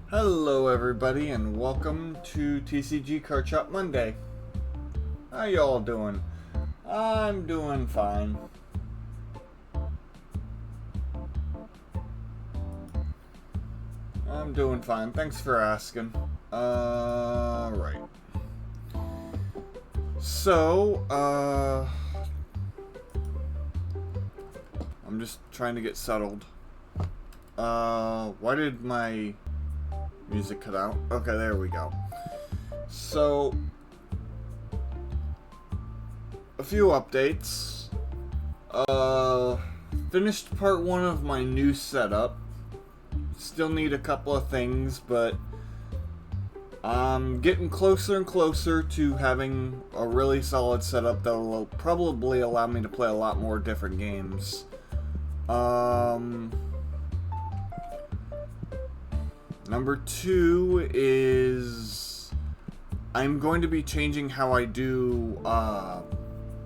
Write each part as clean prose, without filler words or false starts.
Hello everybody and welcome to TCG Cardshop Monday. How y'all doing? I'm doing fine. Thanks for asking. Right. So, I'm just trying to get settled. Why did my music cut out? Okay, there we go. So, a few updates. Finished part 1 of my new setup. Still need a couple of things, but I'm getting closer and closer to having a really solid setup that will probably allow me to play a lot more different games. Number 2 is I'm going to be changing how I do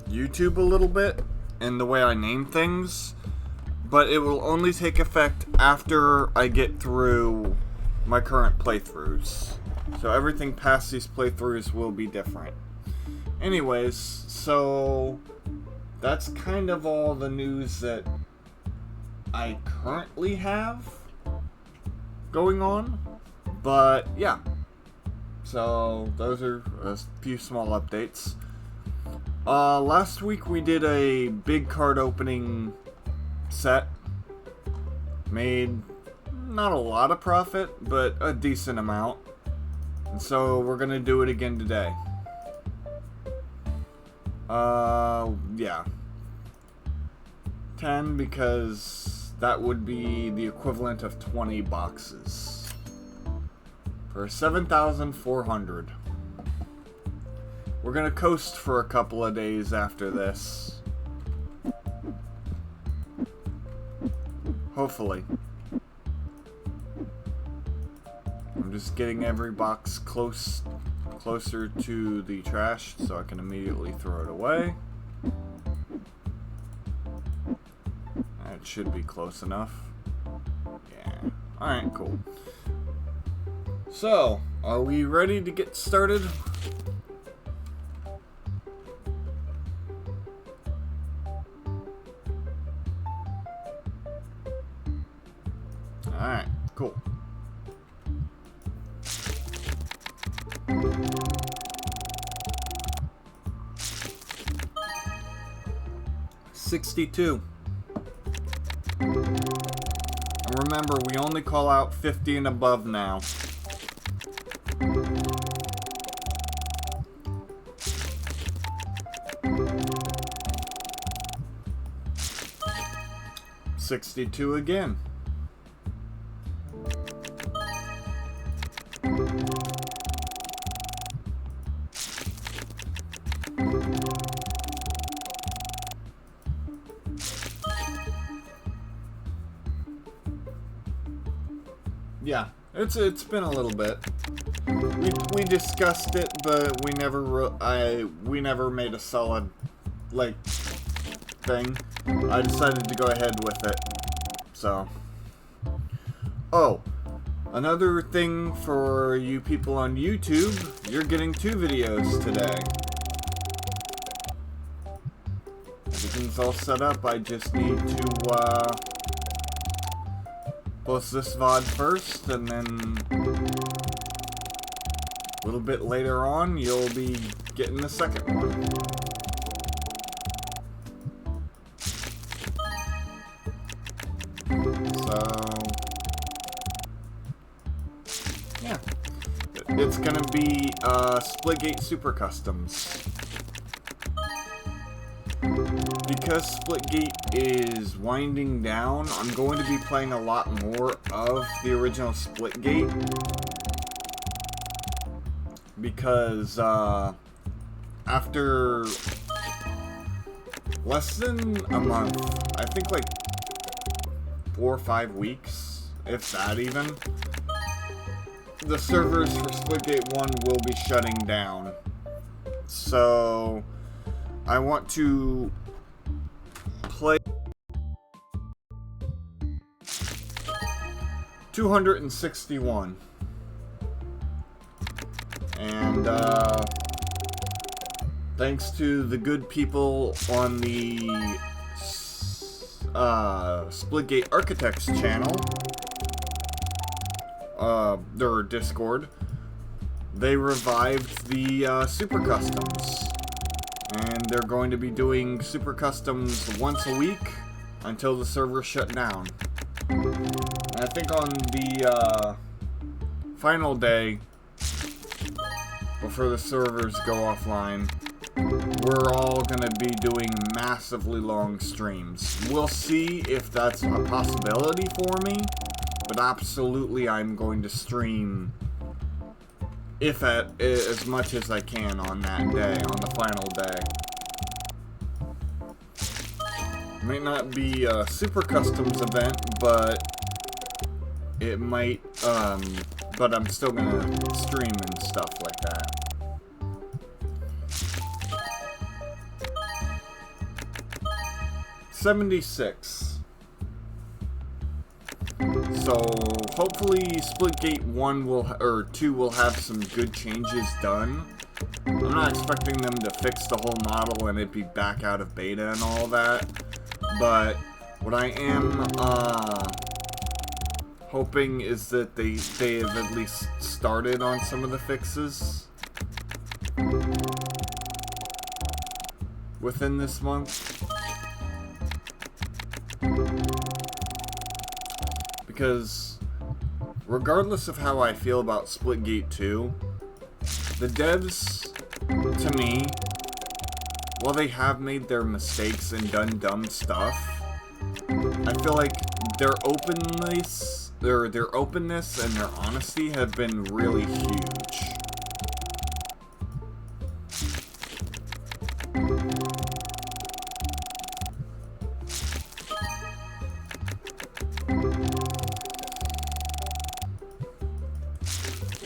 YouTube a little bit and the way I name things, but it will only take effect after I get through my current playthroughs. So everything past these playthroughs will be different. Anyways, so that's kind of all the news that I currently have going on, but yeah, so those are a few small updates. Last week we did a big card opening set, made not a lot of profit, but a decent amount, and so we're gonna do it again today. Yeah, 10 because that would be the equivalent of 20 boxes for 7,400. We're gonna coast for a couple of days after this. Hopefully. I'm just getting every box closer to the trash so I can immediately throw it away. It should be close enough. Yeah. Alright, cool. So, are we ready to get started? Alright, cool. $62. And remember, we only call out 50 and above now. $62 again. Yeah, it's been a little bit. We discussed it, but we never made a solid thing. I decided to go ahead with it. So, oh, another thing for you people on YouTube, you're getting 2 videos today. Everything's all set up. I just need to post this VOD first, and then a little bit later on, you'll be getting the second one. So, yeah. It's gonna be Splitgate Super Customs. Because Splitgate is winding down, I'm going to be playing a lot more of the original Splitgate. Because, after less than a month, I think like 4 or 5 weeks, if that even, the servers for Splitgate 1 will be shutting down. So, I want to play 261. And, thanks to the good people on the Splitgate Architects channel, their Discord, they revived the Super Customs. And they're going to be doing Super Customs once a week until the server shut down. And I think on the final day, before the servers go offline, we're all going to be doing massively long streams. We'll see if that's a possibility for me, but absolutely I'm going to stream as much as I can on that day, on the final day. It might not be a Super Customs event, but it might, but I'm still gonna stream and stuff like that. $76. So hopefully Splitgate 1 or 2 will have some good changes done. I'm not expecting them to fix the whole model and it be back out of beta and all that. But what I am hoping is that they have at least started on some of the fixes within this month. Because regardless of how I feel about Splitgate 2, the devs, to me, while they have made their mistakes and done dumb stuff, I feel like their openness and their honesty have been really huge.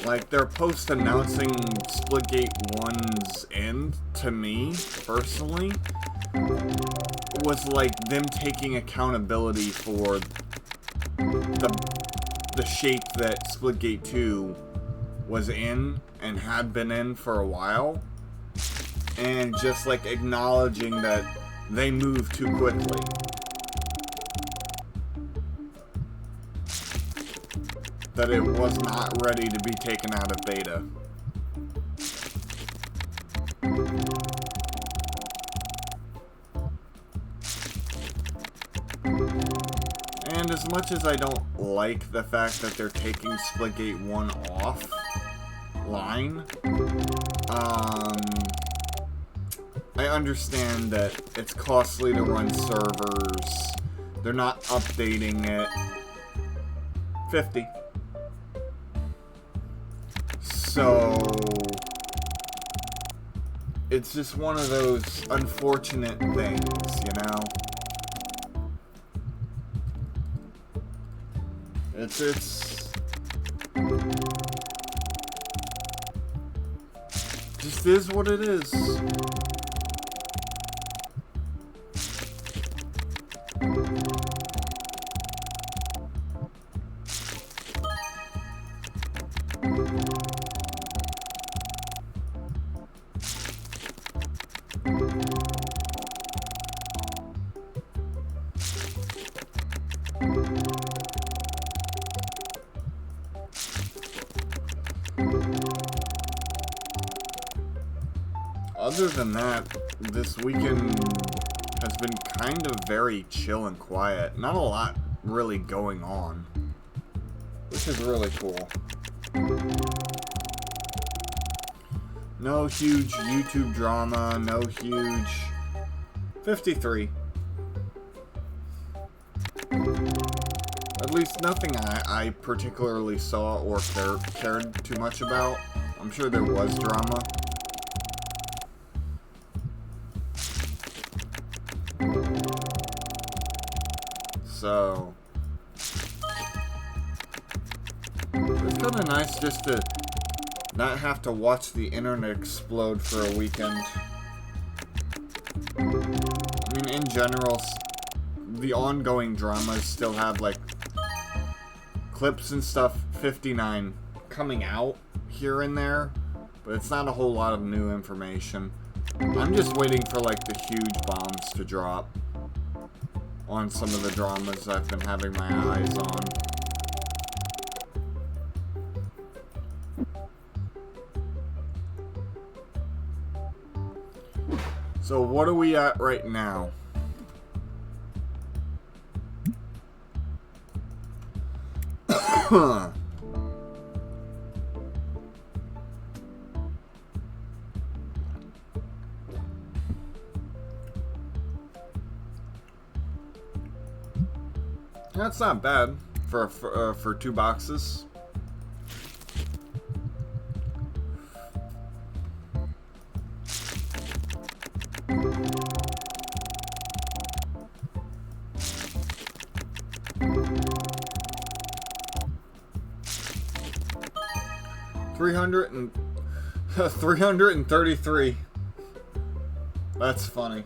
Like, their post announcing Splitgate 1's end, to me, personally, was like them taking accountability for the shape that Splitgate 2 was in and had been in for a while, and just like acknowledging that they moved too quickly. That it was not ready to be taken out of beta. And as much as I don't like the fact that they're taking Splitgate 1 offline, I understand that it's costly to run servers. They're not updating it. 50. So it's just one of those unfortunate things, you know? It's just is what it is. Other than that, this weekend has been kind of very chill and quiet. Not a lot really going on, which is really cool. No huge YouTube drama, no huge 53. At least nothing I particularly saw or cared too much about. I'm sure there was drama. So it's kind of nice just to not have to watch the internet explode for a weekend. I mean, in general, the ongoing dramas still have, like, clips and stuff, 59, coming out here and there. But it's not a whole lot of new information. I'm just waiting for, like, the huge bombs to drop on some of the dramas I've been having my eyes on. So what are we at right now? That's not bad for 2 boxes. $333. That's funny.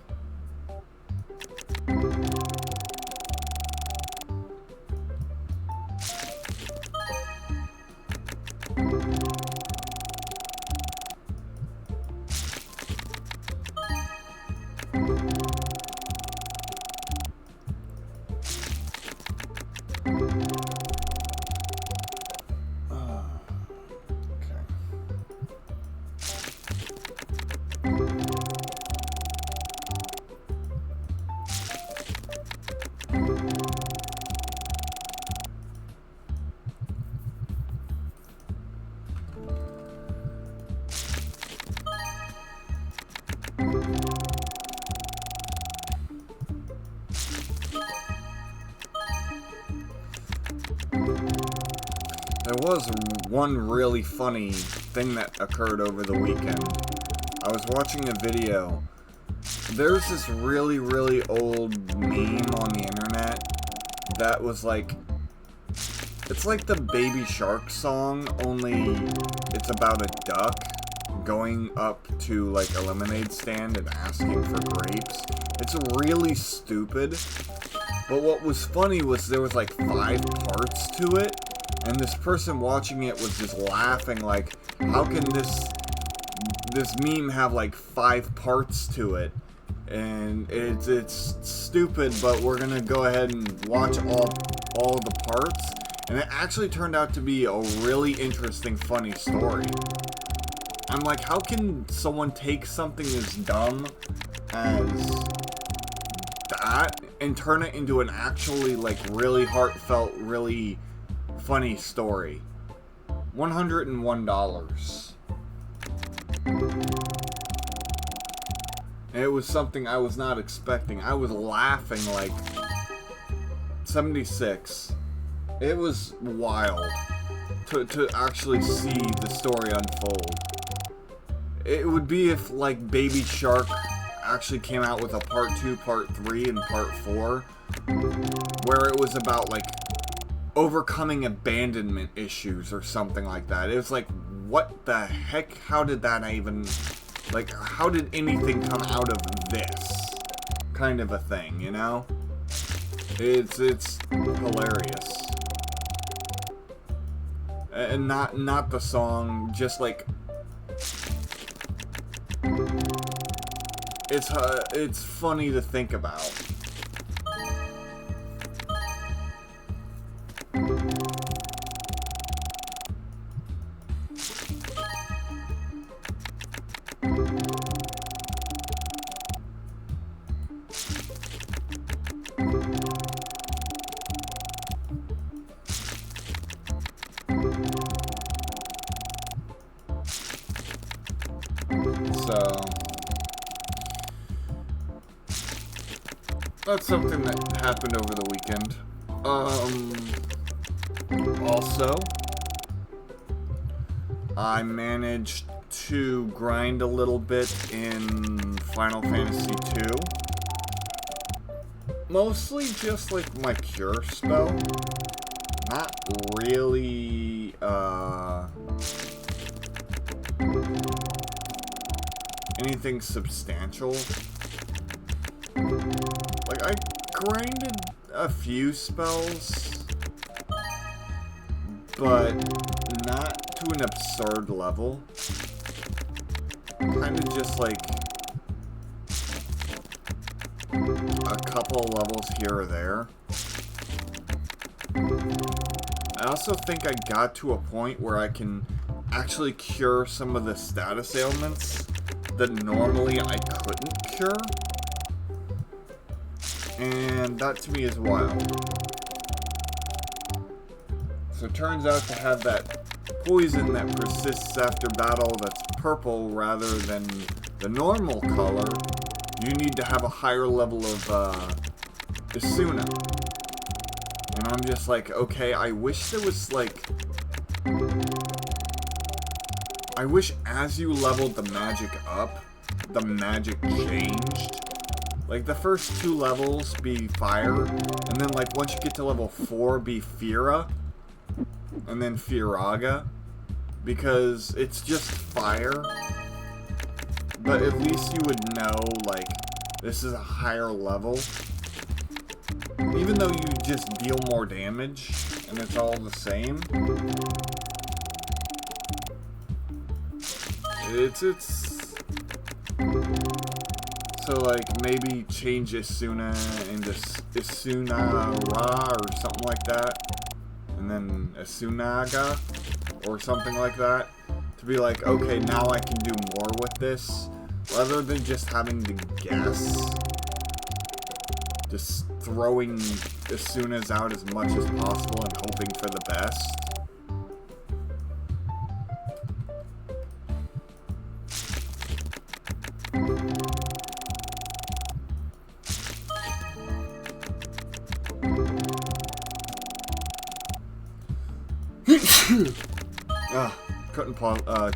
There was one really funny thing that occurred over the weekend. I was watching a video. There's this really, really old meme on the internet that was like, it's like the Baby Shark song, only it's about a duck going up to like a lemonade stand and asking for grapes. It's really stupid, but what was funny was there was like 5 parts to it. And this person watching it was just laughing like, how can this meme have like 5 parts to it? And it's stupid, but we're gonna go ahead and watch all the parts. And it actually turned out to be a really interesting, funny story. I'm like, how can someone take something as dumb as that and turn it into an actually like really heartfelt, really funny story? $101. It was something I was not expecting. I was laughing like 76. It was wild to actually see the story unfold. It would be if like Baby Shark actually came out with a part 2, part 3, and part 4, where it was about like overcoming abandonment issues or something like that. It was like, what the heck? How did that even, like, how did anything come out of this kind of a thing, you know? It's hilarious. And not the song, just like, it's funny to think about. So that's something that happened over the weekend. Also, I managed to grind a little bit in Final Fantasy II. Mostly just like my cure spell. Not really, anything substantial. Like, I grinded a few spells, but not to an absurd level. kind of just like a couple of levels here or there. I also think I got to a point where I can actually cure some of the status ailments that normally I couldn't cure. And that to me is wild. So it turns out to have that poison that persists after battle that's purple rather than the normal color, you need to have a higher level of Isuna. And I'm just like, okay, I wish there was like... I wish as you leveled the magic up, the magic changed. Like, the first 2 levels be fire, and then, like, once you get to level 4, be Fira, and then Firaga, because it's just fire, but at least you would know, like, this is a higher level. Even though you just deal more damage, and it's all the same. It's... So, like, maybe change Isuna into Isunara or something like that. And then Isunaga or something like that. To be like, okay, now I can do more with this. Rather than just having to guess. Just throwing Isunas out as much as possible and hoping for the best.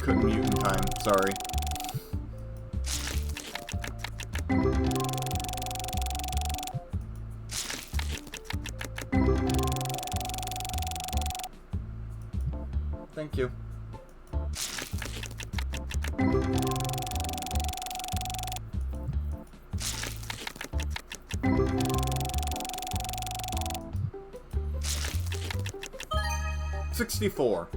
Couldn't mute in time, sorry. Thank you. $64.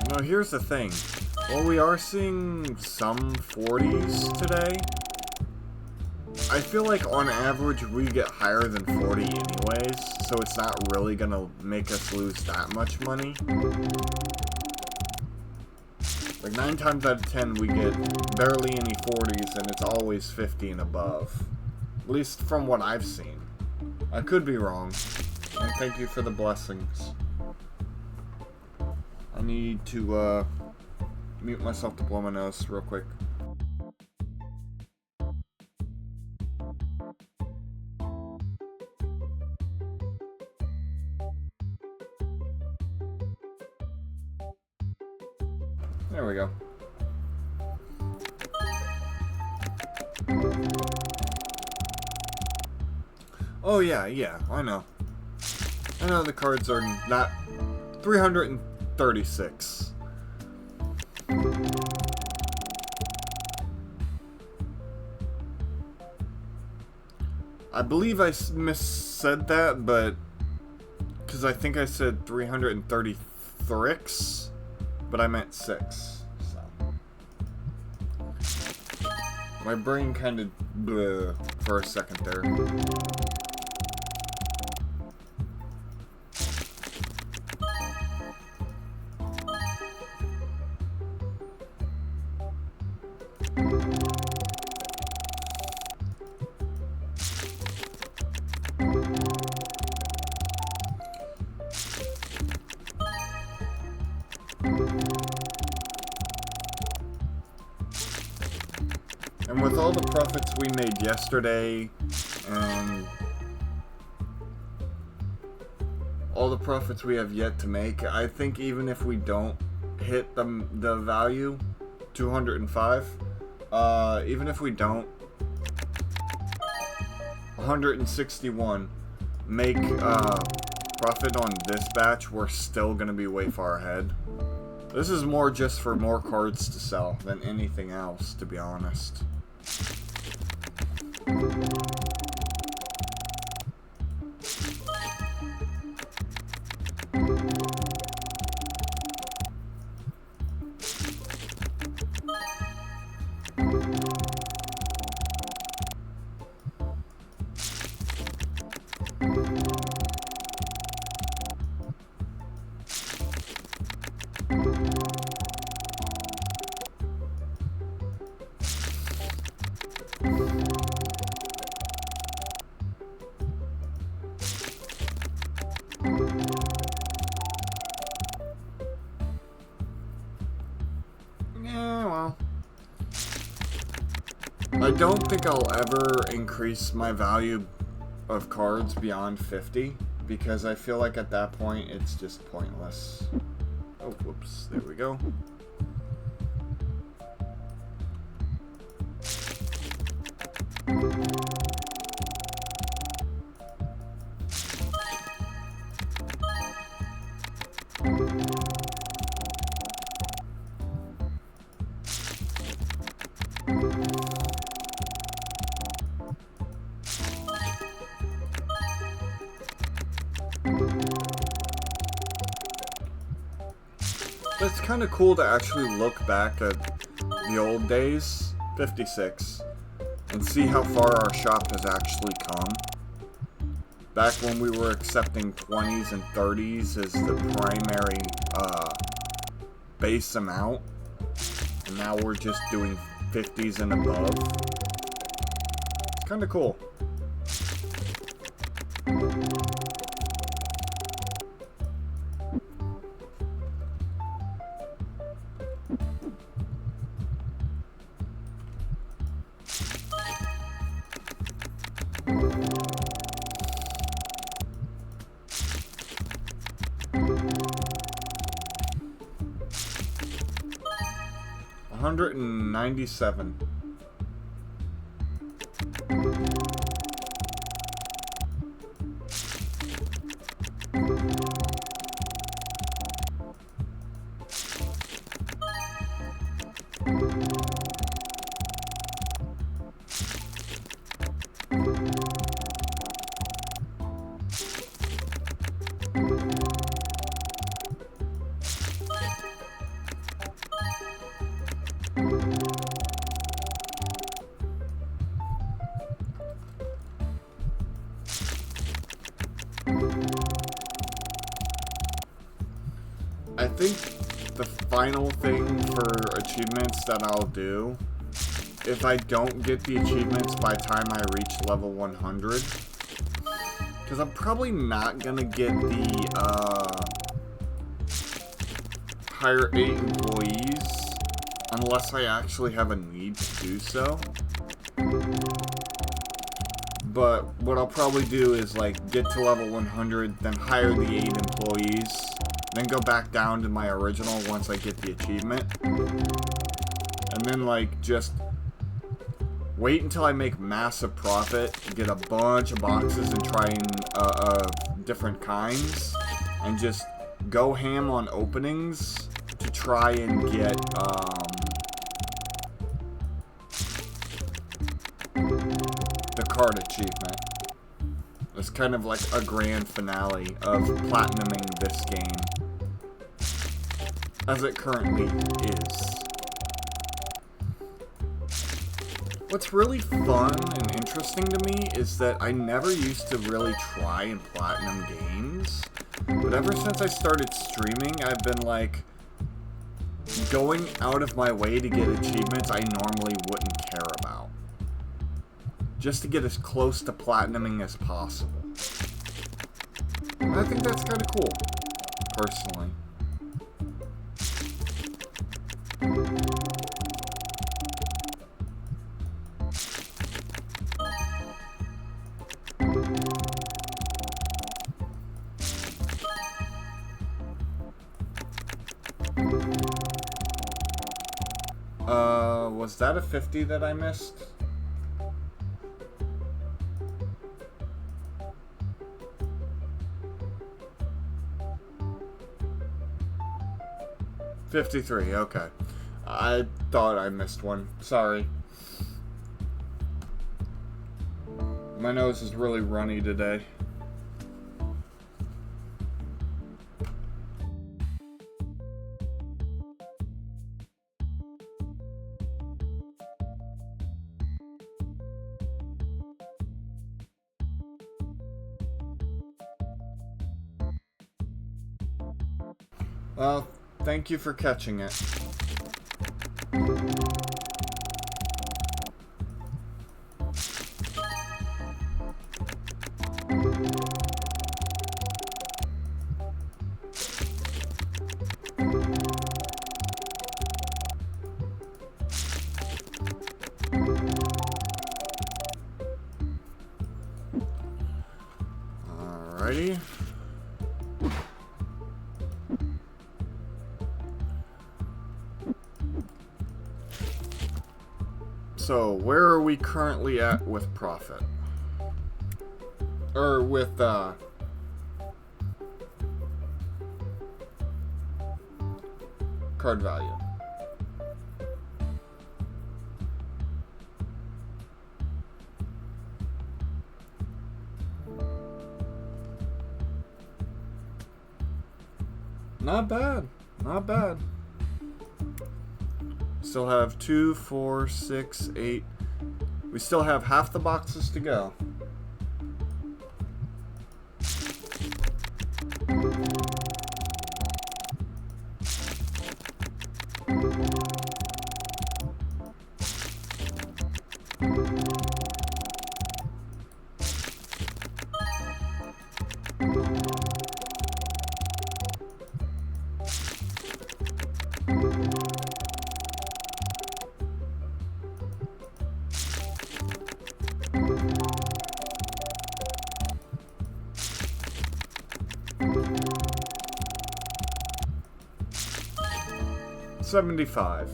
Now here's the thing. While we are seeing some 40s today, I feel like on average we get higher than 40 anyways, so it's not really gonna make us lose that much money. Like 9 times out of 10 we get barely any 40s and it's always 50 and above. At least from what I've seen. I could be wrong. And thank you for the blessings. I need to mute myself to blow my nose real quick. There we go. Oh yeah, I know. I know the cards are not 336. I believe I missaid that, but because I think I said 333, but I meant 6. So my brain kind of blew for a second there. And with all the profits we made yesterday, and all the profits we have yet to make, I think even if we don't hit the value, 205. Even if we don't, 161. Make profit on this batch, we're still gonna be way far ahead. This is more just for more cards to sell than anything else, to be honest. Yeah, well. I don't think I'll ever increase my value of cards beyond 50, because I feel like at that point it's just pointless. Oh, whoops. There we go. It's kind of cool to actually look back at the old days, 56, and see how far our shop has actually come. Back when we were accepting 20s and 30s as the primary base amount, and now we're just doing 50s and above. It's kind of cool. $197. I think the final thing for achievements that I'll do, if I don't get the achievements by the time I reach level 100, because I'm probably not gonna get the hire 8 employees unless I actually have a need to do so. But what I'll probably do is like get to level 100, then hire the 8 employees, then go back down to my original once I get the achievement, and then like just wait until I make massive profit, get a bunch of boxes and try and different kinds, and just go ham on openings to try and get the card achievement. It's kind of like a grand finale of platinuming this game, as it currently is. What's really fun and interesting to me is that I never used to really try and platinum games, but ever since I started streaming, I've been like going out of my way to get achievements I normally wouldn't care about, just to get as close to platinuming as possible. And I think that's kind of cool, personally. Was that a 50 that I missed? $53, okay. I thought I missed one. Sorry. My nose is really runny today. Well, thank you for catching it. Alrighty. So, where are we currently at with profit? Or with, card value? Not bad. Not bad. Still have 2, 4, 6, 8. We still have half the boxes to go. $75.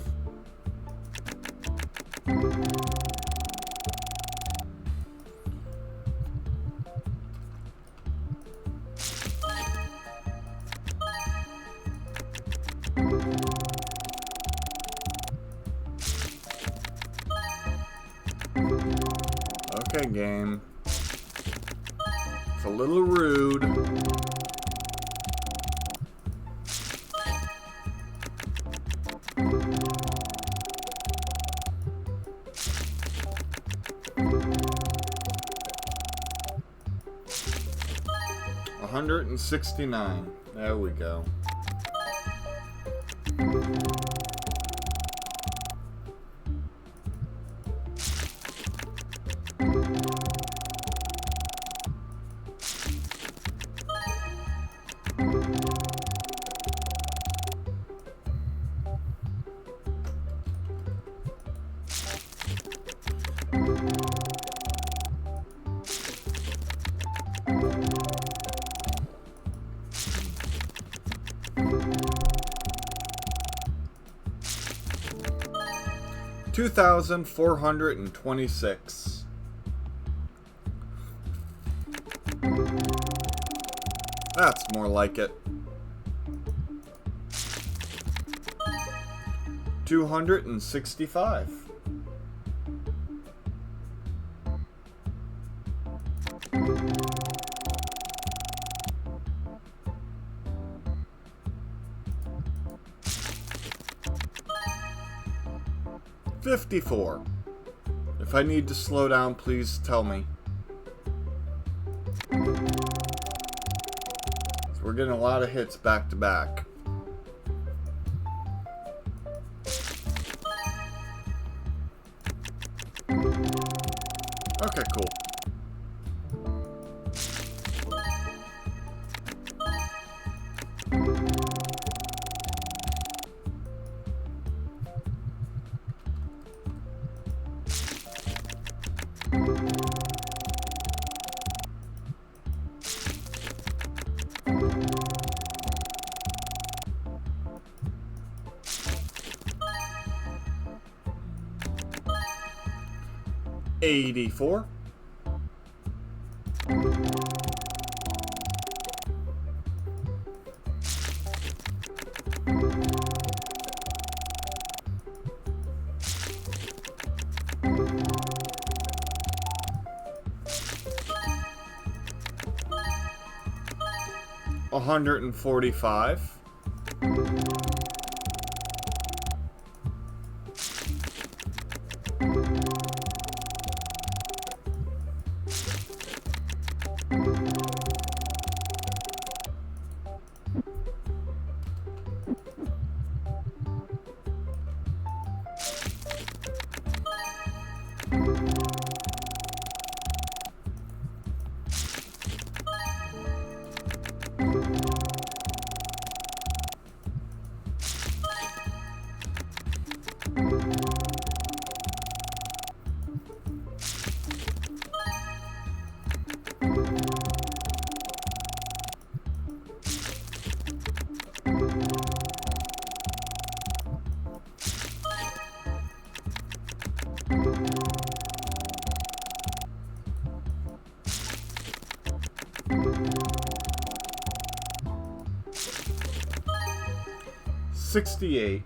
Okay, game. It's a little rude. $169. There we go. $2,426. That's more like it. $265. $54. If I need to slow down, please tell me. So we're getting a lot of hits back to back. Okay, cool. 84. $145. $68.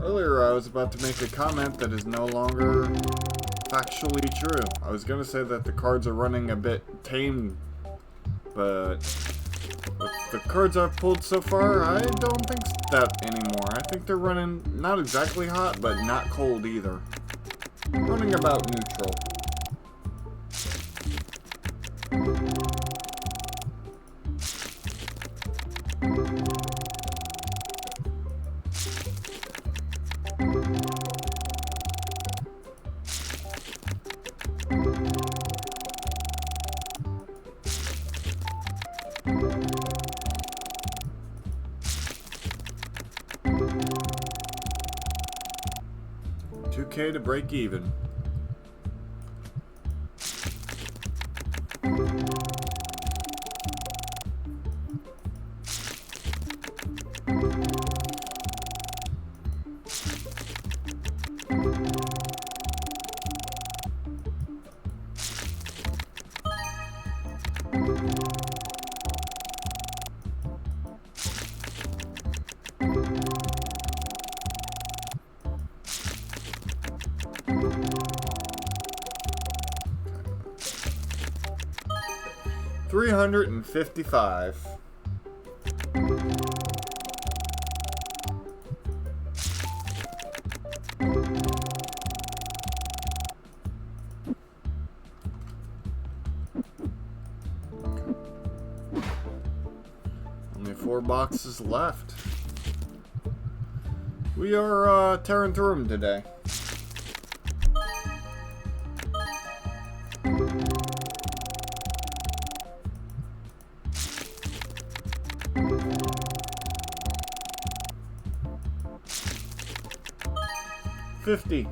Earlier I was about to make a comment that is no longer factually true. I was going to say that the cards are running a bit tame, but with the cards I've pulled so far, I don't think that anymore. I think they're running not exactly hot, but not cold either. Running about neutral. $2K to break even. $355. Only 4 boxes left. We are tearing through them today. $50.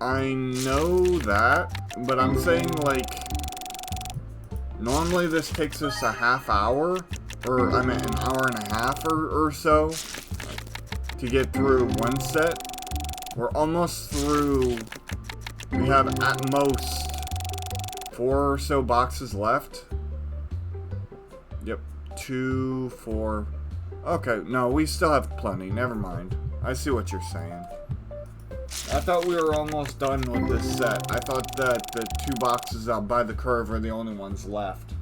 I know that, but I'm saying, like, normally this takes us a half hour, or I mean an hour and a half or so to get through one set. We're almost through. We have at most 4 or so boxes left. Yep, 2, 4. Okay, no, we still have plenty. Never mind. I see what you're saying. I thought we were almost done with this set. I thought that the 2 boxes out by the curve are the only ones left.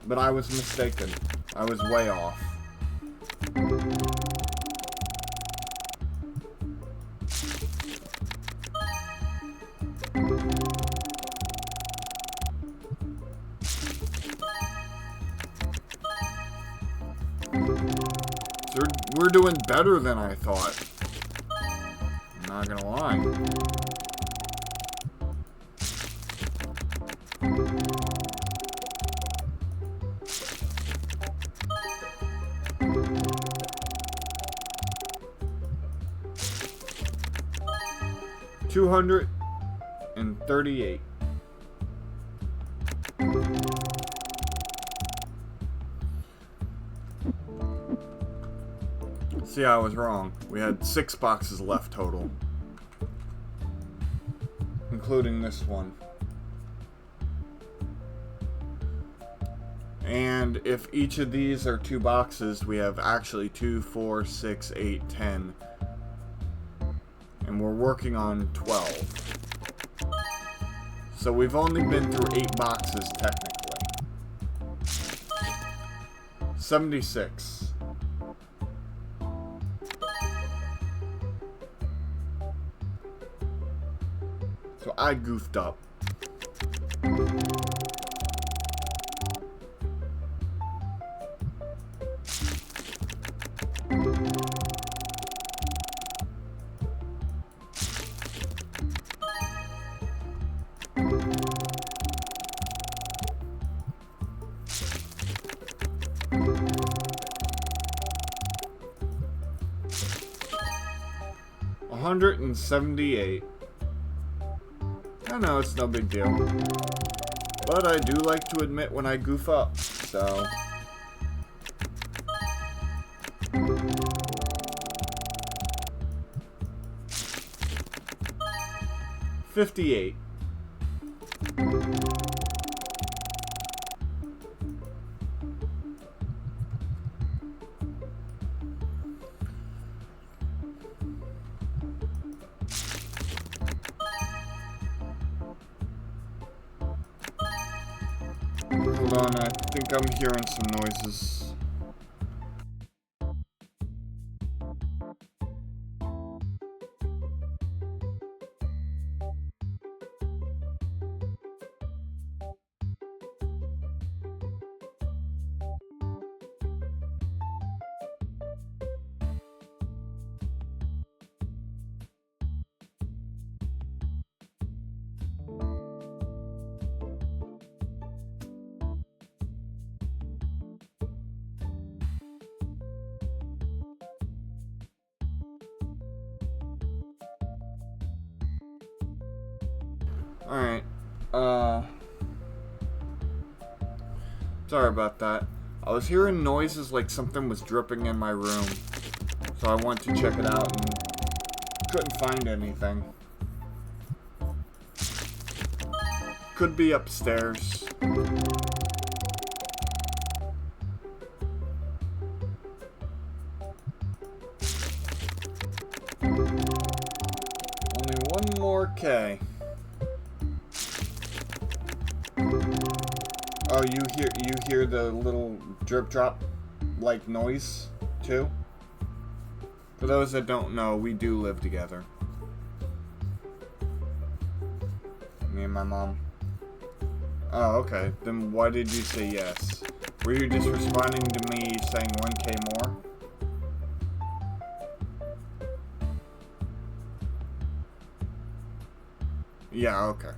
But I was mistaken. I was way off. So we're doing better than I thought. I'm not gonna lie. $238. See, I was wrong. We had 6 boxes left total, including this one. And if each of these are 2 boxes, we have actually 2, 4, 6, 8, 10. And we're working on 12. So we've only been through 8 boxes technically. 76. So I goofed up. $178. I know it's no big deal, but I do like to admit when I goof up, so. $58. Hold on, I think I'm hearing some noises. Alright, sorry about that. I was hearing noises like something was dripping in my room, so I went to check it out and couldn't find anything. Could be upstairs. Only one more K. Oh, you hear the little drip drop like noise too? For those that don't know, we do live together. Me and my mom. Oh, okay. Then why did you say yes? Were you just responding to me saying 1K more? Yeah, okay.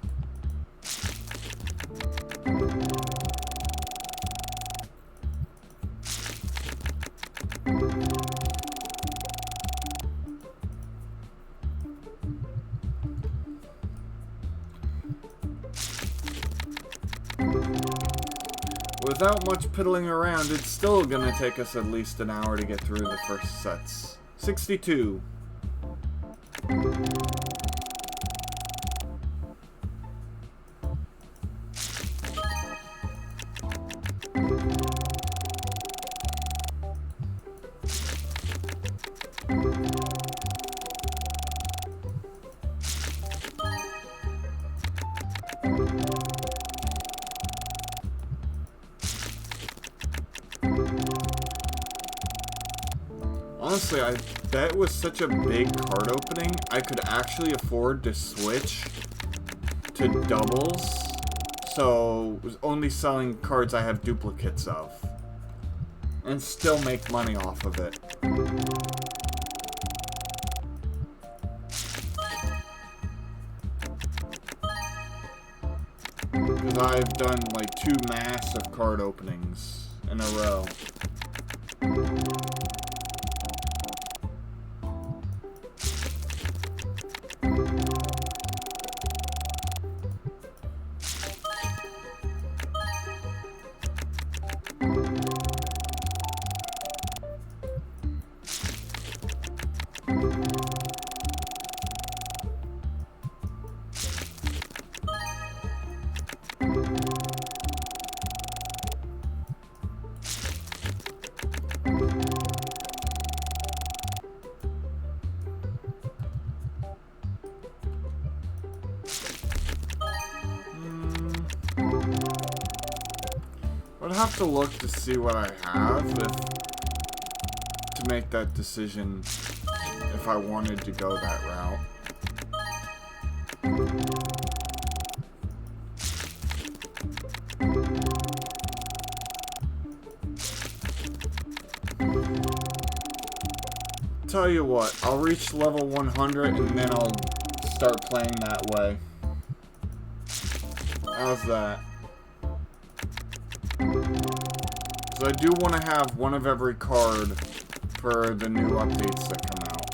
Without much piddling around, it's still gonna take us at least an hour to get through the first sets. 62. Honestly, I bet with such a big card opening, I could actually afford to switch to doubles, so only selling cards I have duplicates of, and still make money off of it. Because I've done like 2 massive card openings in a row. I'd have to look to see what I have to make that decision if I wanted to go that route. Tell you what, I'll reach level 100 and then I'll start playing that way. How's that? So I do want to have one of every card for the new updates that come out.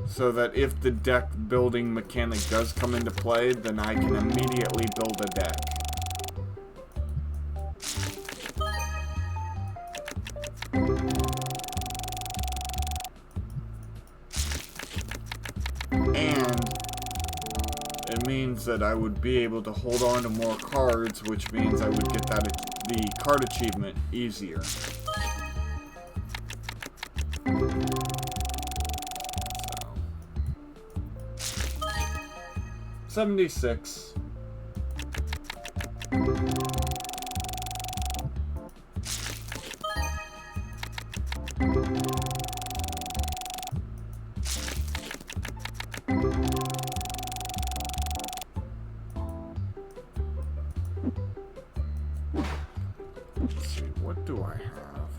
So that if the deck building mechanic does come into play, then I can immediately build a deck. It means that I would be able to hold on to more cards, which means I would get the card achievement easier. So 76. What do I have?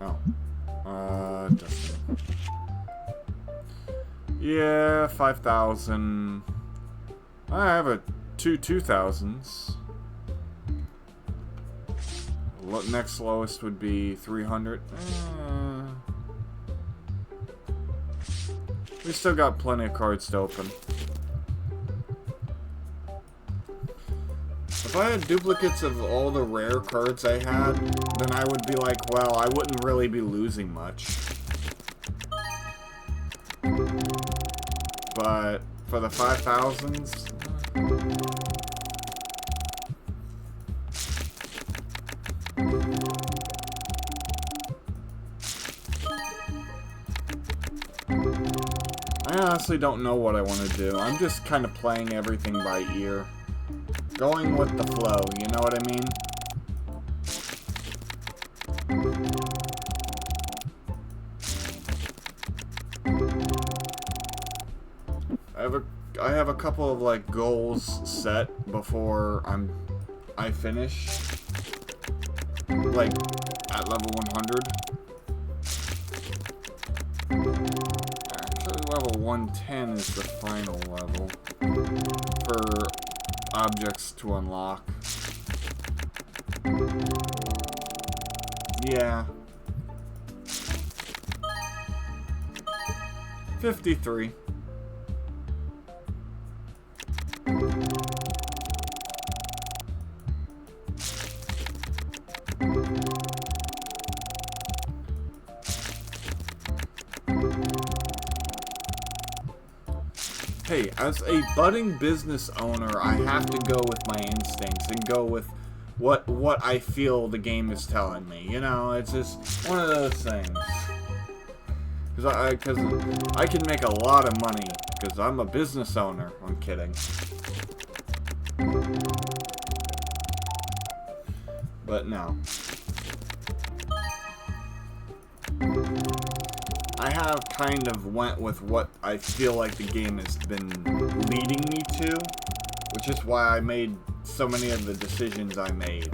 Oh. Destiny. Yeah, 5,000. I have a 2,000s. Next lowest would be 300. We still got plenty of cards to open. If I had duplicates of all the rare cards I had, then I would be like, well, I wouldn't really be losing much. But for the 5,000s... I honestly don't know what I want to do. I'm just kind of playing everything by ear. Going with the flow, you know what I mean? I have a couple of like goals set before I finish. Like at level 100. Actually, level 110 is the final level for objects to unlock. Yeah. 53. Hey, as a budding business owner, I have to go with my instincts and go with what I feel the game is telling me. You know, it's just one of those things. Because I can make a lot of money. Because I'm a business owner. I'm kidding. But no. I have kind of went with what I feel like the game has been leading me to, which is why I made so many of the decisions I made.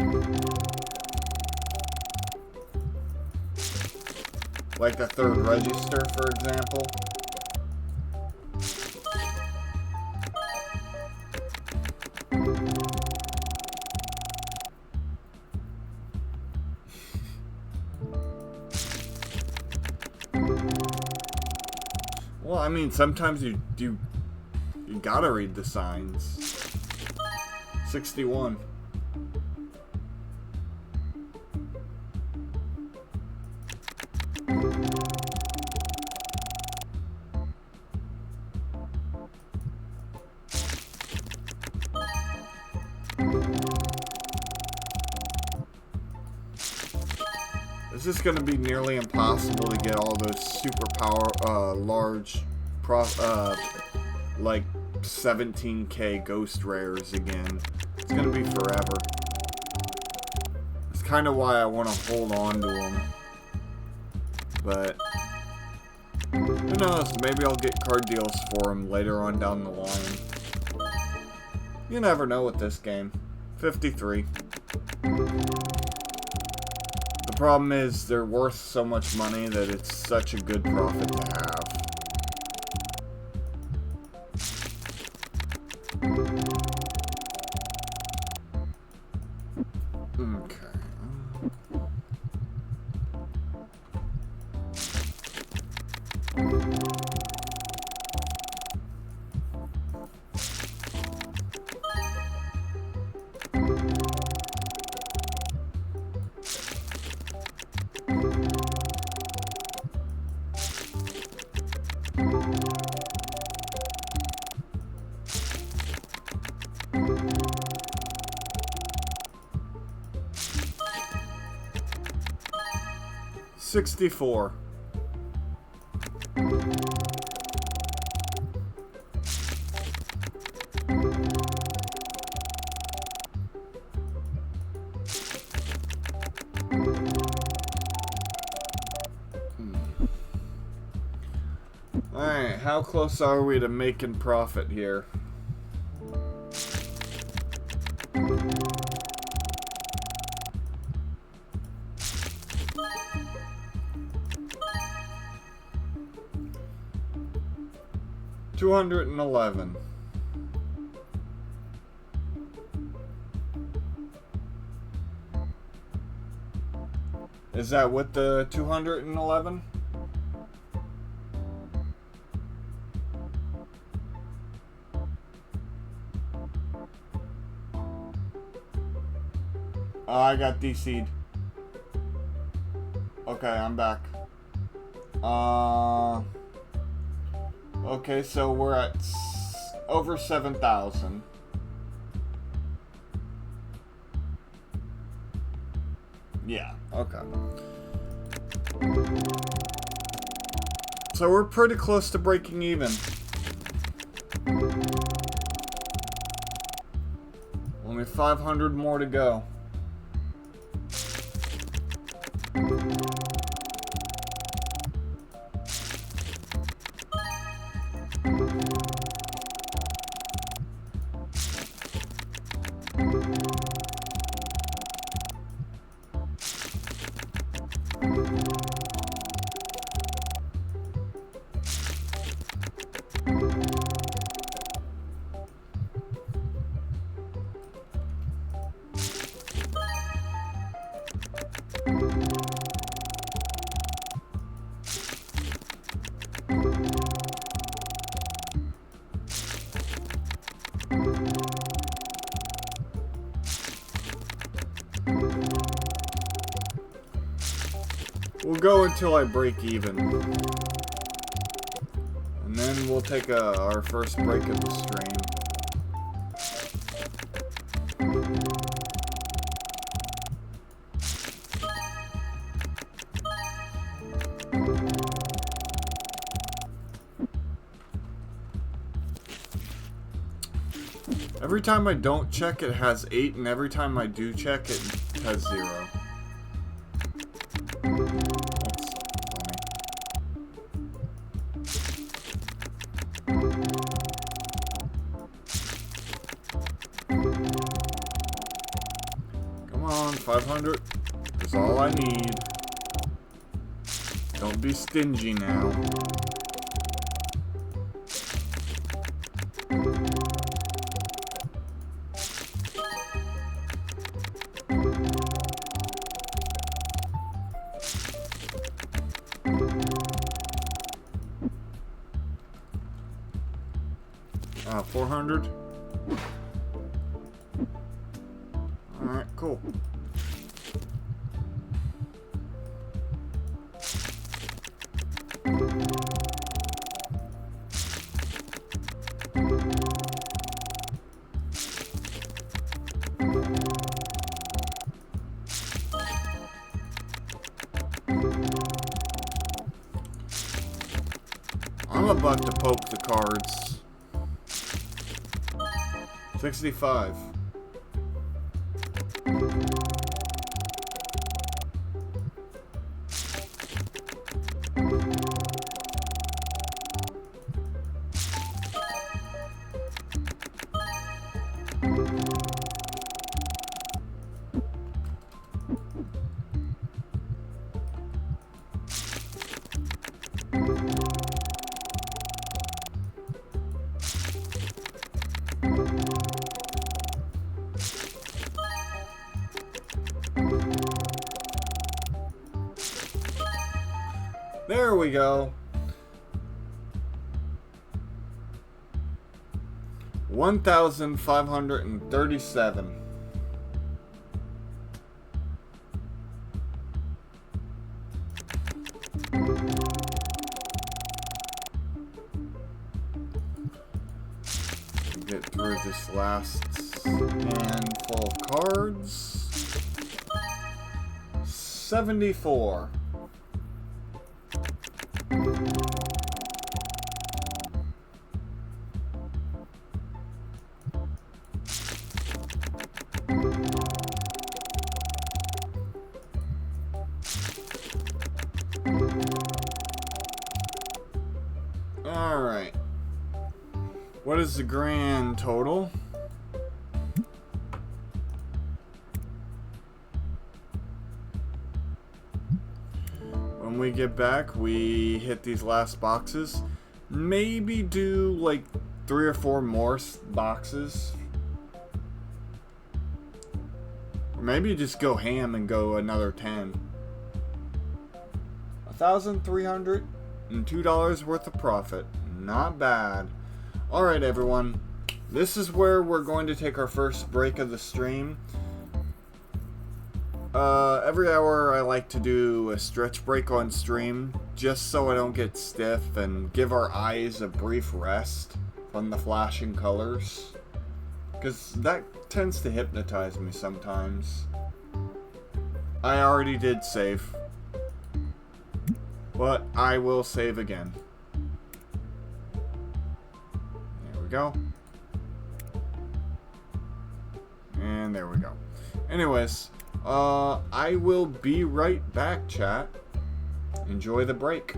Like the third register, for example. Well, I mean, sometimes you gotta read the signs. 61. This is going to be nearly impossible to get all those super large, like 17k ghost rares again. It's going to be forever. It's kind of why I want to hold on to them. But who knows? Maybe I'll get card deals for them later on down the line. You never know with this game. 53. The problem is they're worth so much money that it's such a good profit to have. Okay. 64. Alright, how close are we to making profit here? $211. Is that with the 211? Oh, I got DC'd. Okay, I'm back. Okay, so we're at over 7,000. Yeah, okay. So we're pretty close to breaking even. Only 500 more to go. We'll go until I break even. And then we'll take our first break of the stream. Every time I don't check, it has 8, and every time I do check, it has 0. Come on, 500 is all I need. Don't be stingy now. Ah, 400. Alright, cool. I'm about to poke the cards. 65. There we go. 1,537. Get through this last handful of cards. 74. Alright. What is the grand total? When we get back, we hit these last boxes. Maybe do like 3 or 4 more boxes. Or maybe just go ham and go another 10. $1,302 worth of profit. Not bad. Alright everyone, this is where we're going to take our first break of the stream. Every hour I like to do a stretch break on stream, just so I don't get stiff and give our eyes a brief rest from the flashing colors. Because that tends to hypnotize me sometimes. I already did save, but I will save again. There we go. And there we go. Anyways, I will be right back, chat. Enjoy the break.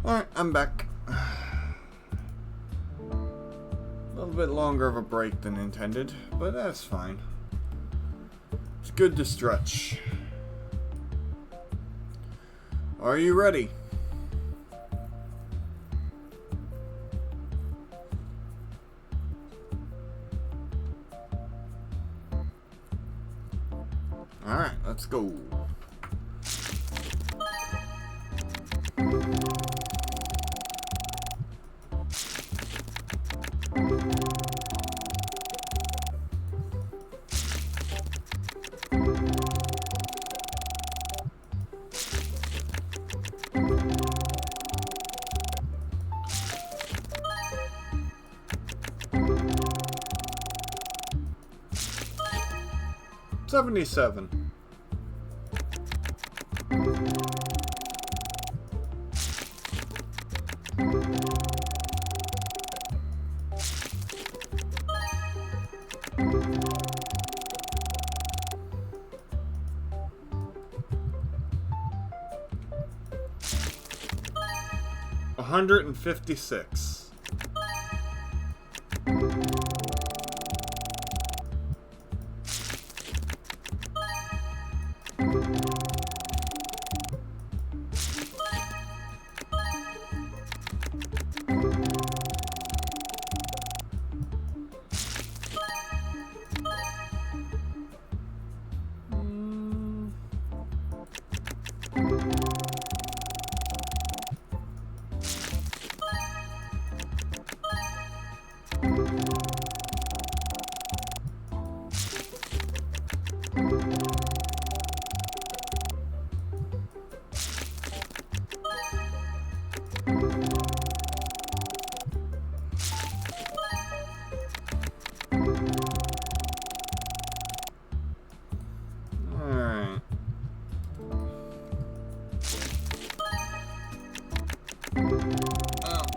Alright, I'm back. A little bit longer of a break than intended, but that's fine. It's good to stretch. Are you ready? Alright, let's go. $77. $156.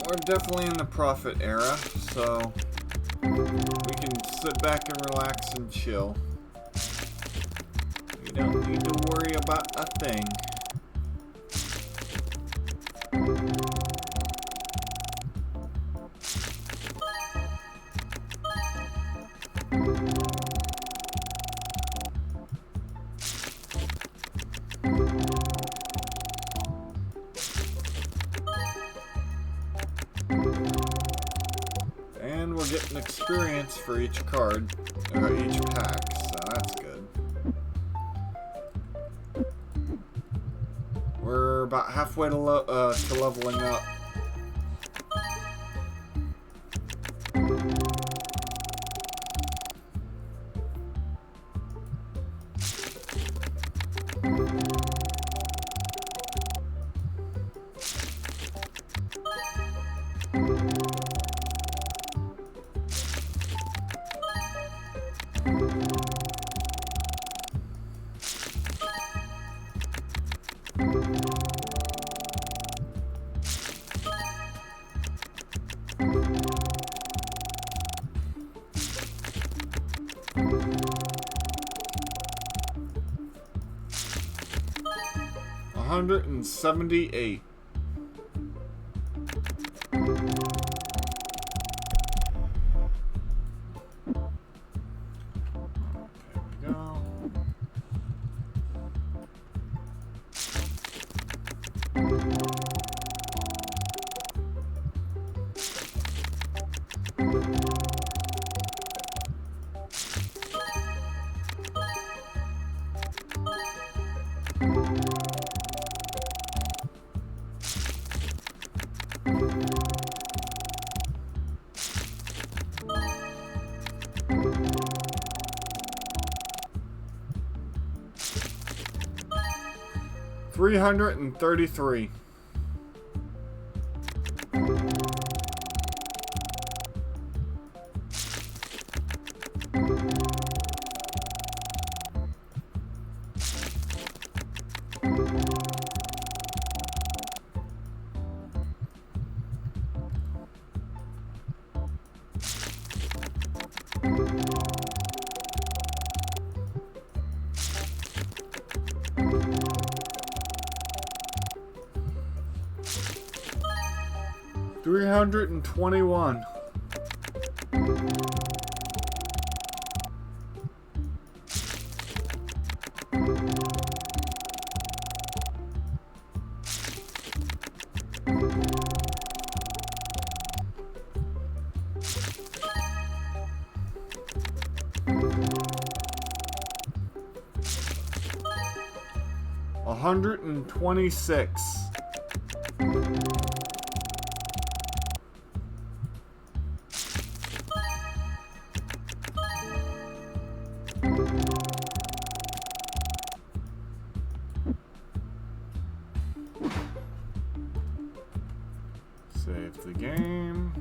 We're definitely in the profit era, so we can sit back and relax and chill. We don't need to worry about a thing. And we're getting experience for each card, or each pack, so that's good. We're about halfway to leveling up. $178. $333. 321. $126. Save the game.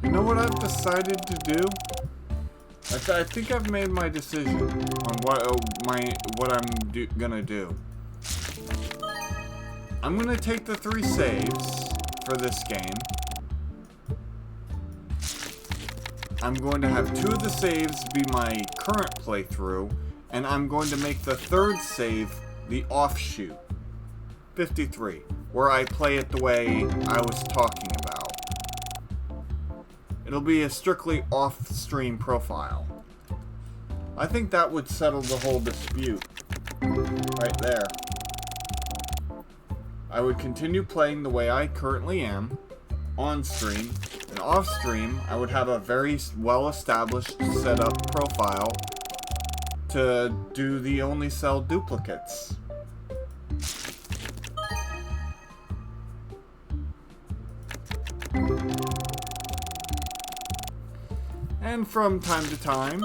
You know what I've decided to do? I think I've made my decision on what I'm gonna do. I'm gonna take the 3 saves for this game. I'm going to have 2 of the saves be my current playthrough, and I'm going to make the 3rd save the offshoot, 53, where I play it the way I was talking about. It'll be a strictly off-stream profile. I think that would settle the whole dispute right there. I would continue playing the way I currently am on stream, and off stream I would have a very well-established setup profile to do the only sell duplicates. And from time to time,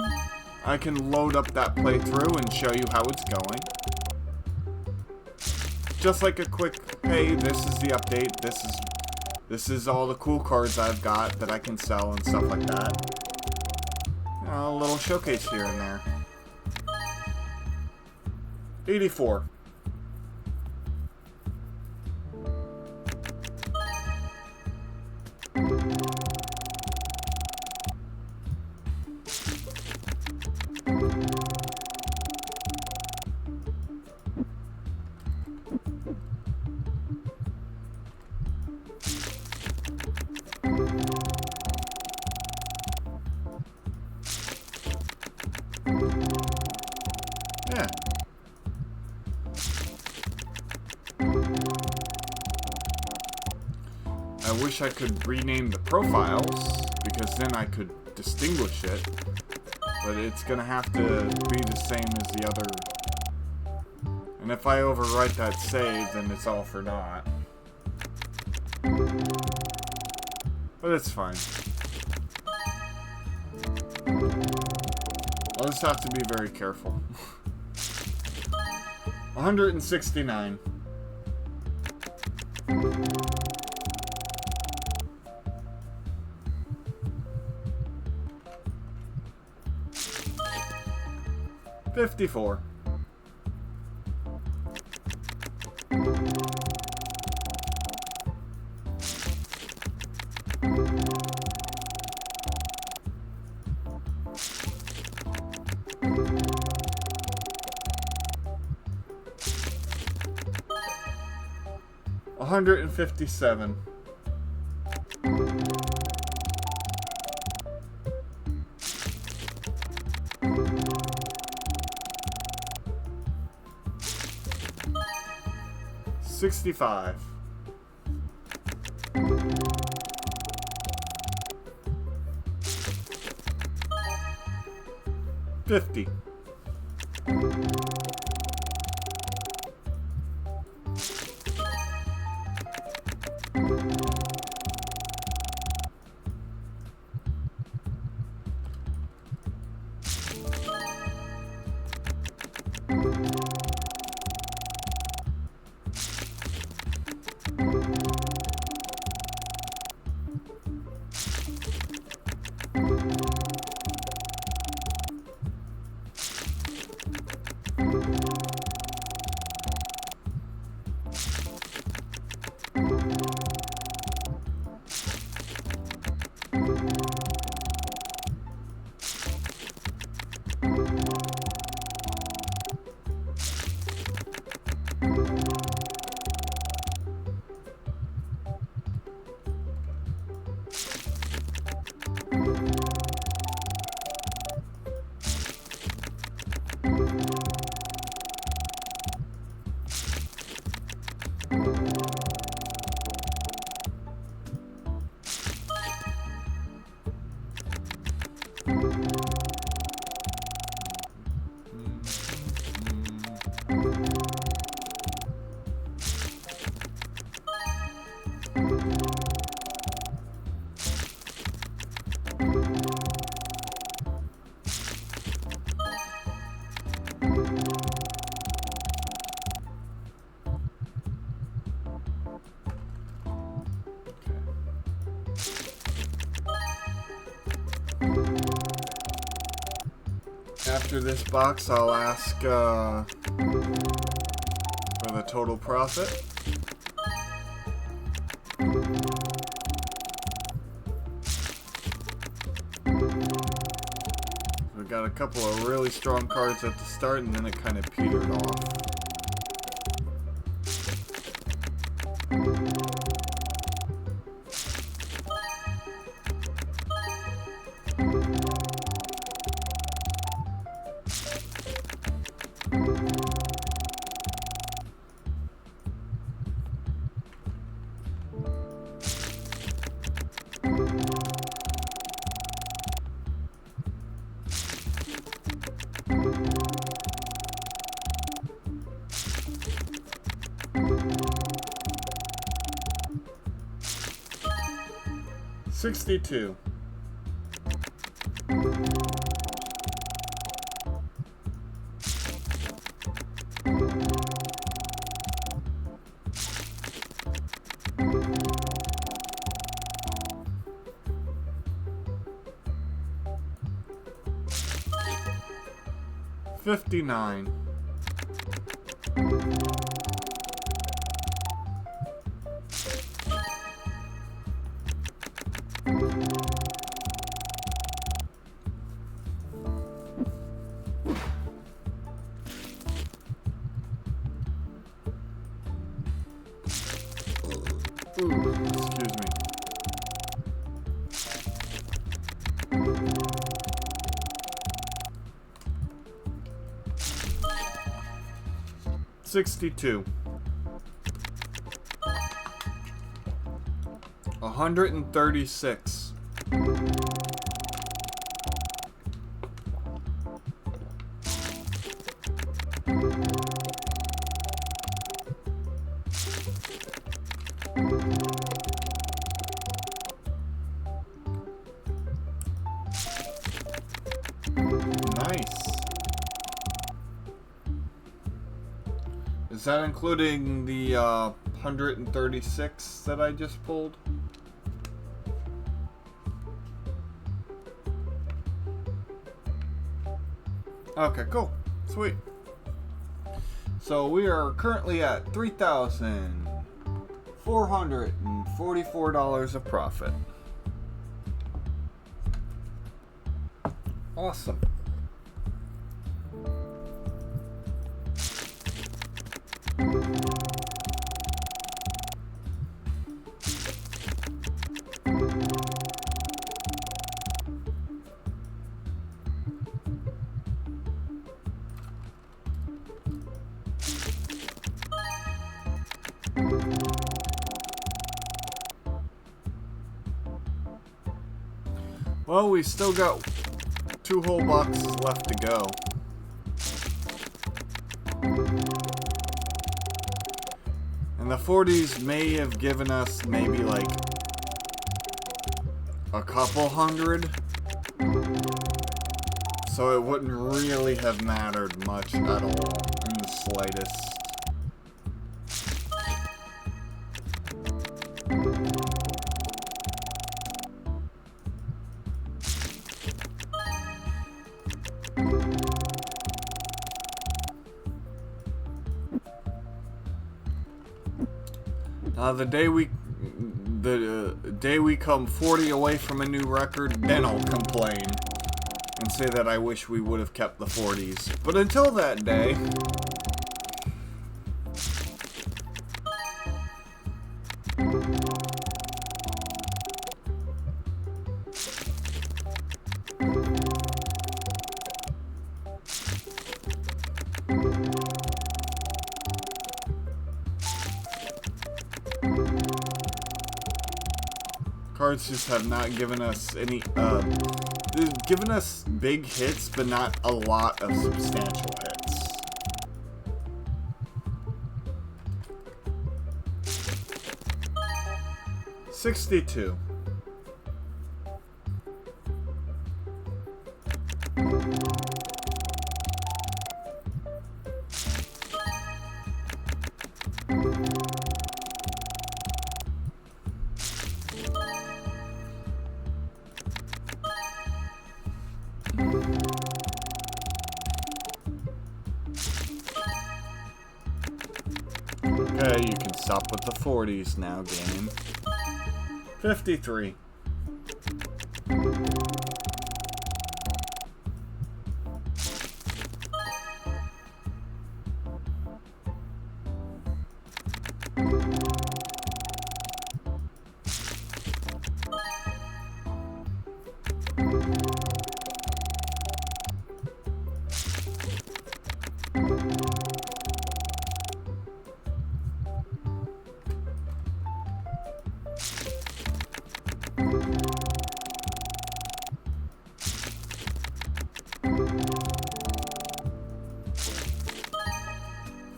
I can load up that playthrough and show you how it's going. Just like a quick, hey, this is the update, this is all the cool cards I've got that I can sell and stuff like that. You know, a little showcase here and there. 84. Yeah. I wish I could rename the profiles, because then I could distinguish it, but it's gonna have to be the same as the other. And if I overwrite that save, then it's all for naught. But it's fine. I'll just have to be very careful. 169. $54. $157. $65. $50. after this box, I'll ask for the total profit. We got a couple of really strong cards at the start, and then it kind of petered off. $62. $59. Ooh, excuse me. $62. $136. Nice. Is that including the 136 that I just pulled? Okay, cool. Sweet. So we are currently at $3,444 of profit. Awesome. Well, we still got 2 whole boxes left to go. And the 40s may have given us maybe like a couple hundred. So it wouldn't really have mattered much at all in the slightest. The day we come 40 away from a new record, then I'll complain and say that I wish we would have kept the 40s. But until that day, cards just have not given us any, they've given us big hits, but not a lot of substantial hits. $62. Okay, you can stop with the 40s now, game. 53.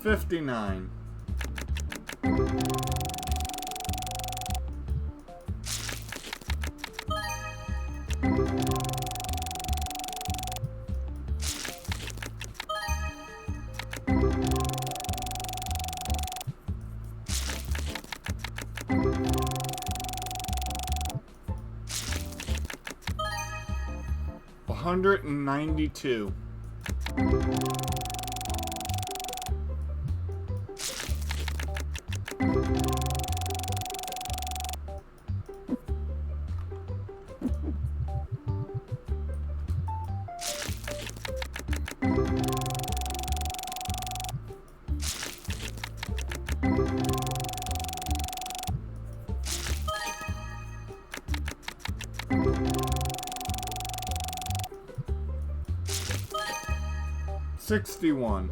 $59. $192. $61.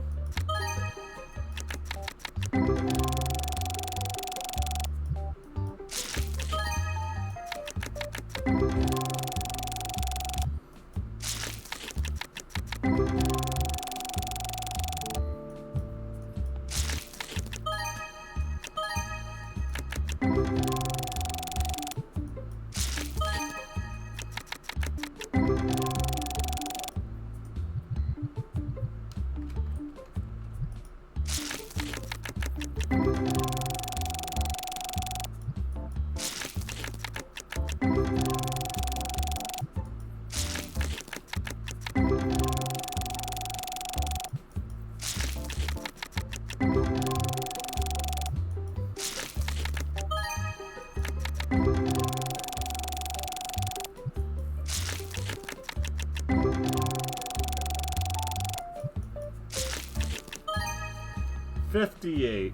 $58.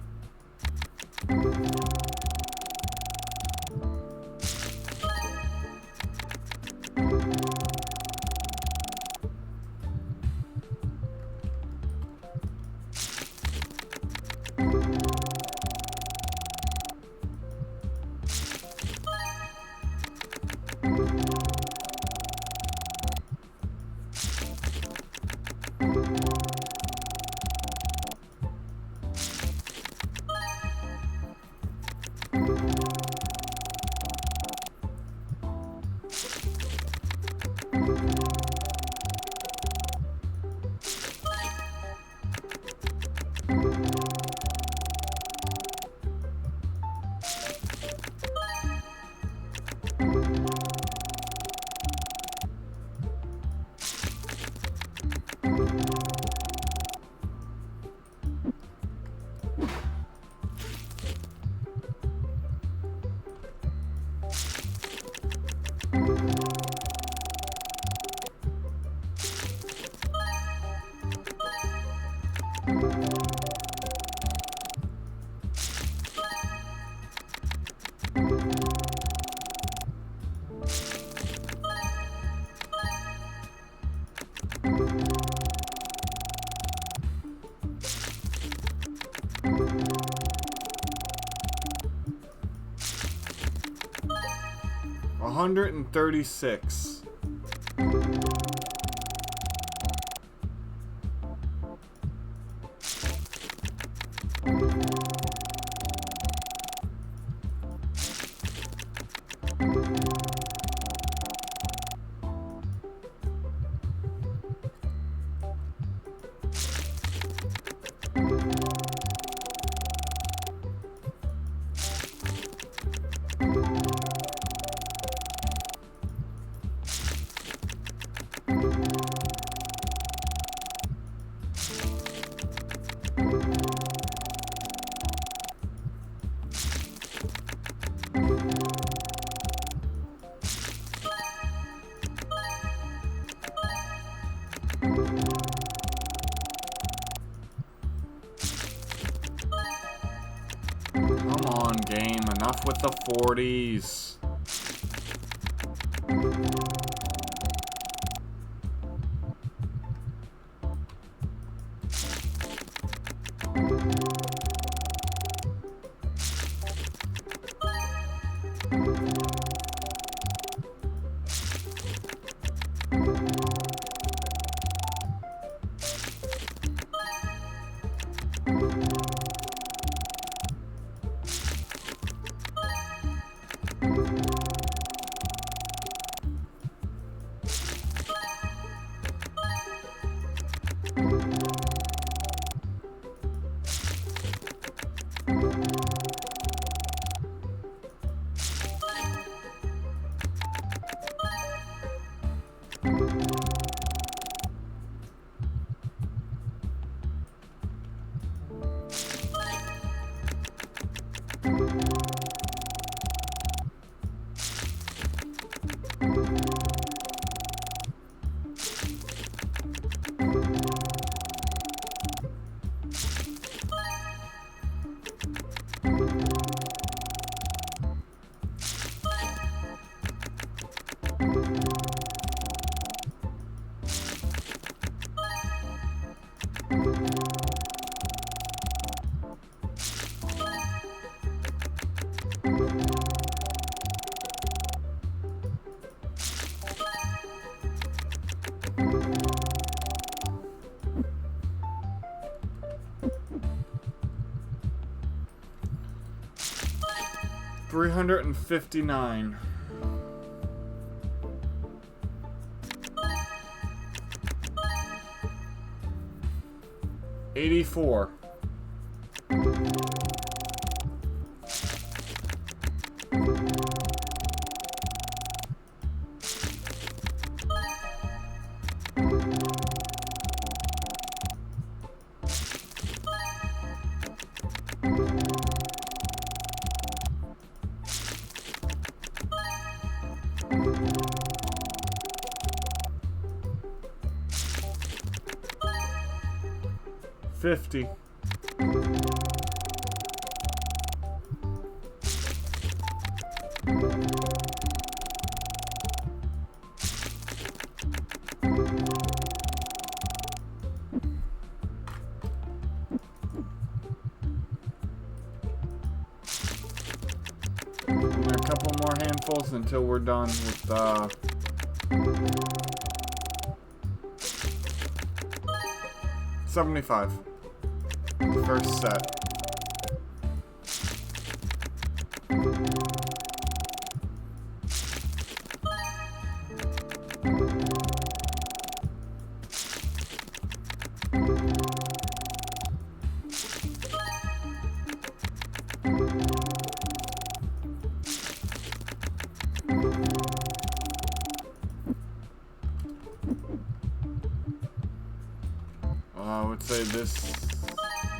$136. game. Enough with the 40s. $359. 84. 50. 'Handfuls until we're done with 75. First set. I would say this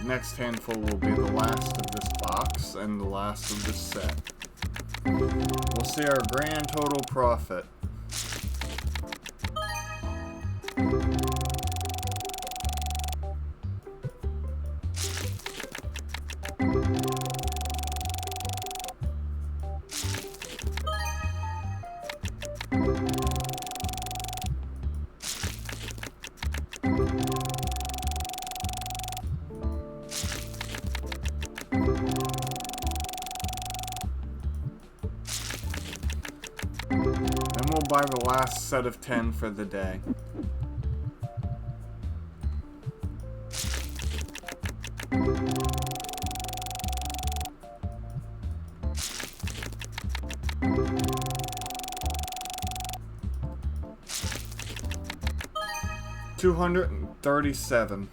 next handful will be the last of this box and the last of this set. We'll see our grand total profit. Buy the last set of 10 for the day. $237.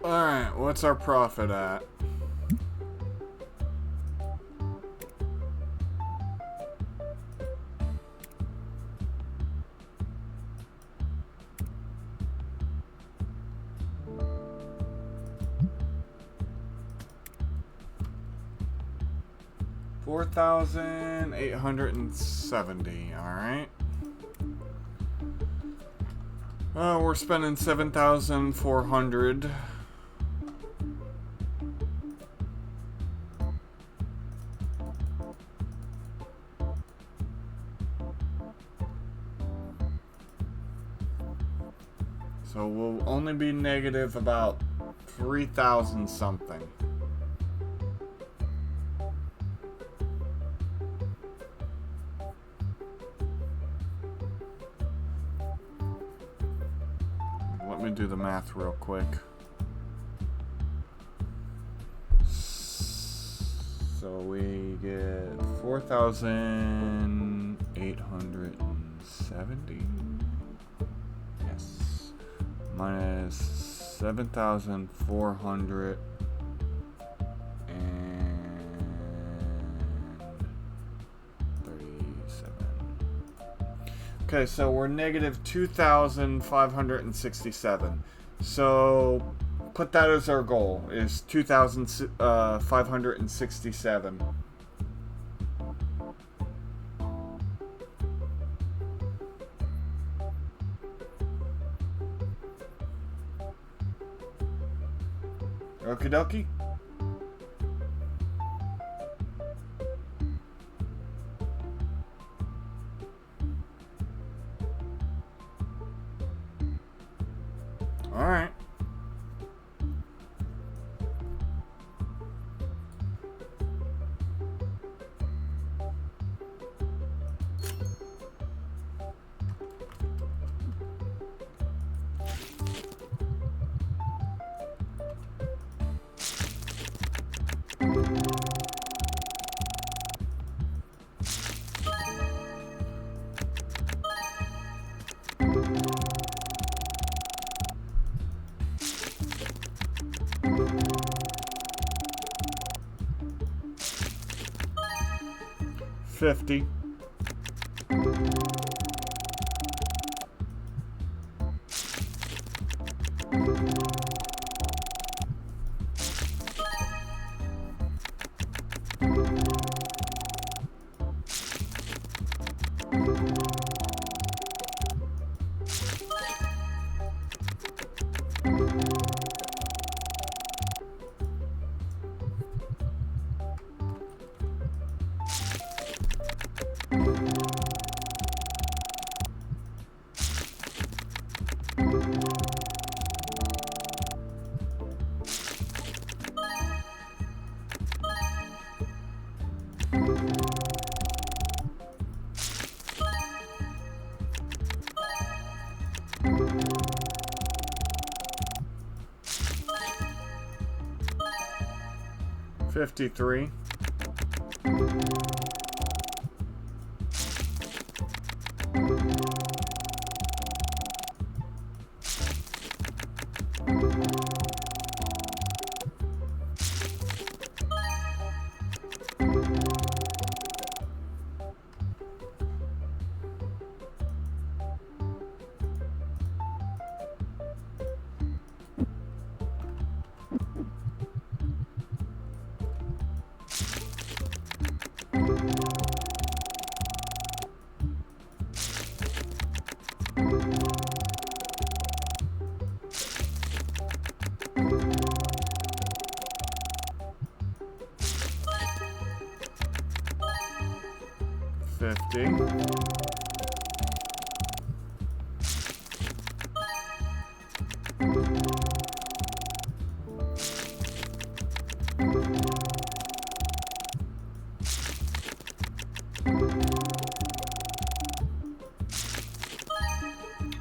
Alright, what's our profit at? $4,870. All right. We're spending 7,400. So we'll only be negative about 3,000 something. Let me do the math real quick. So we get 4,870. Yes. Minus 7,400 and 37. Okay, so we're negative 2,567. So put that as our goal, is 2,567. Okie dokie. All right. $50. $53.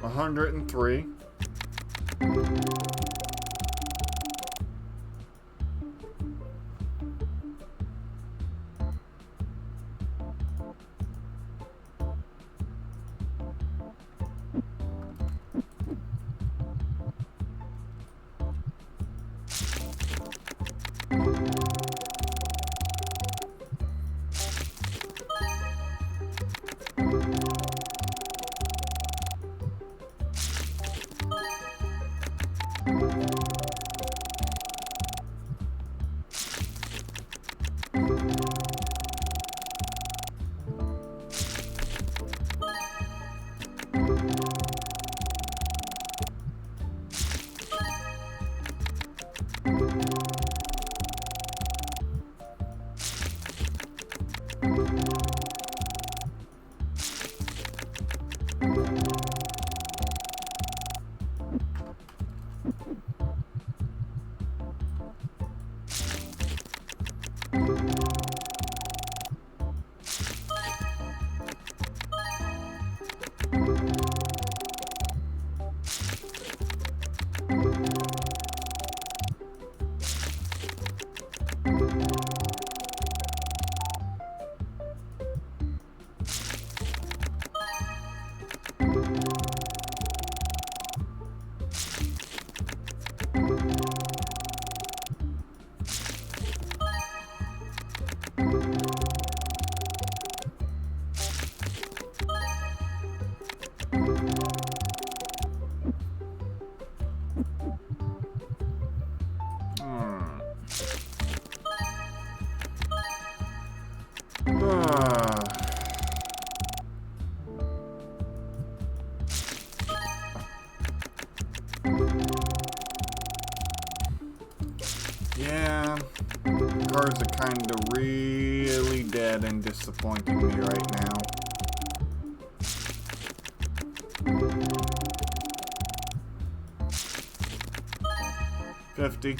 $103. Yeah, cards are kind of really dead and disappointing me right now. $50.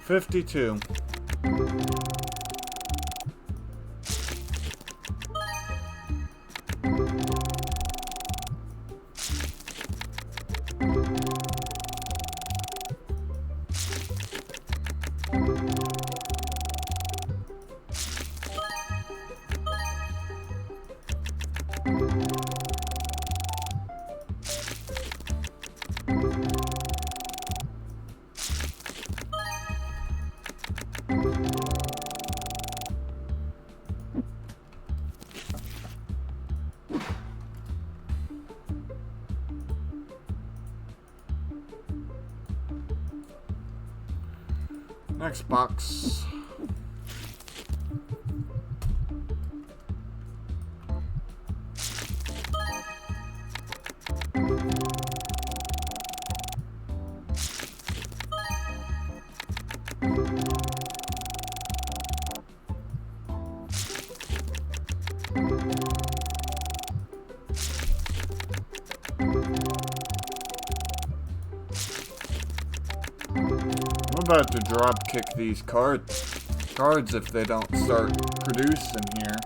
$52. Next box. I'm about to drop kick these cards if they don't start producing here.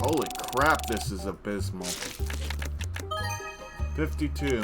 Holy crap, this is abysmal. 52.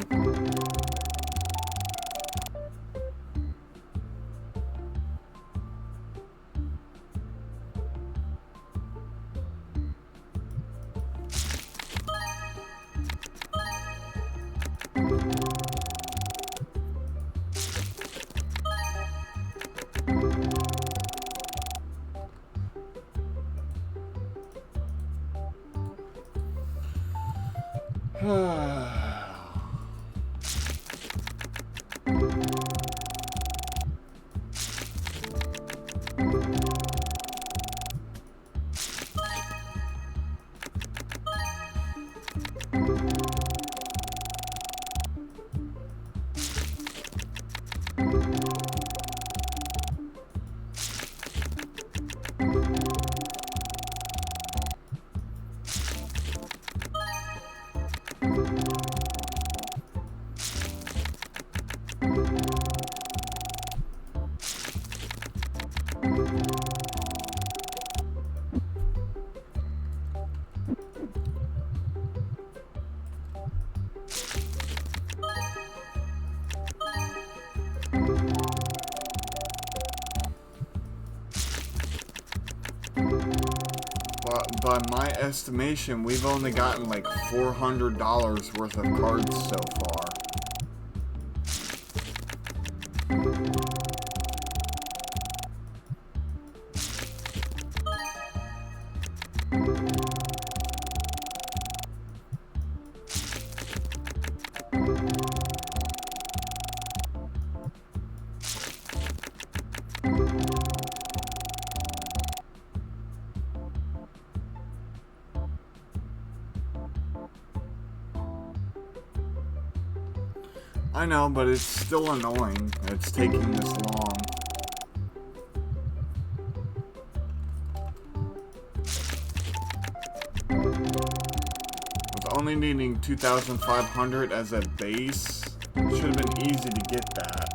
by my estimation, we've only gotten like $400 worth of cards so far. I know, but it's still annoying that it's taking this long. With only needing 2,500 as a base, it should have been easy to get that.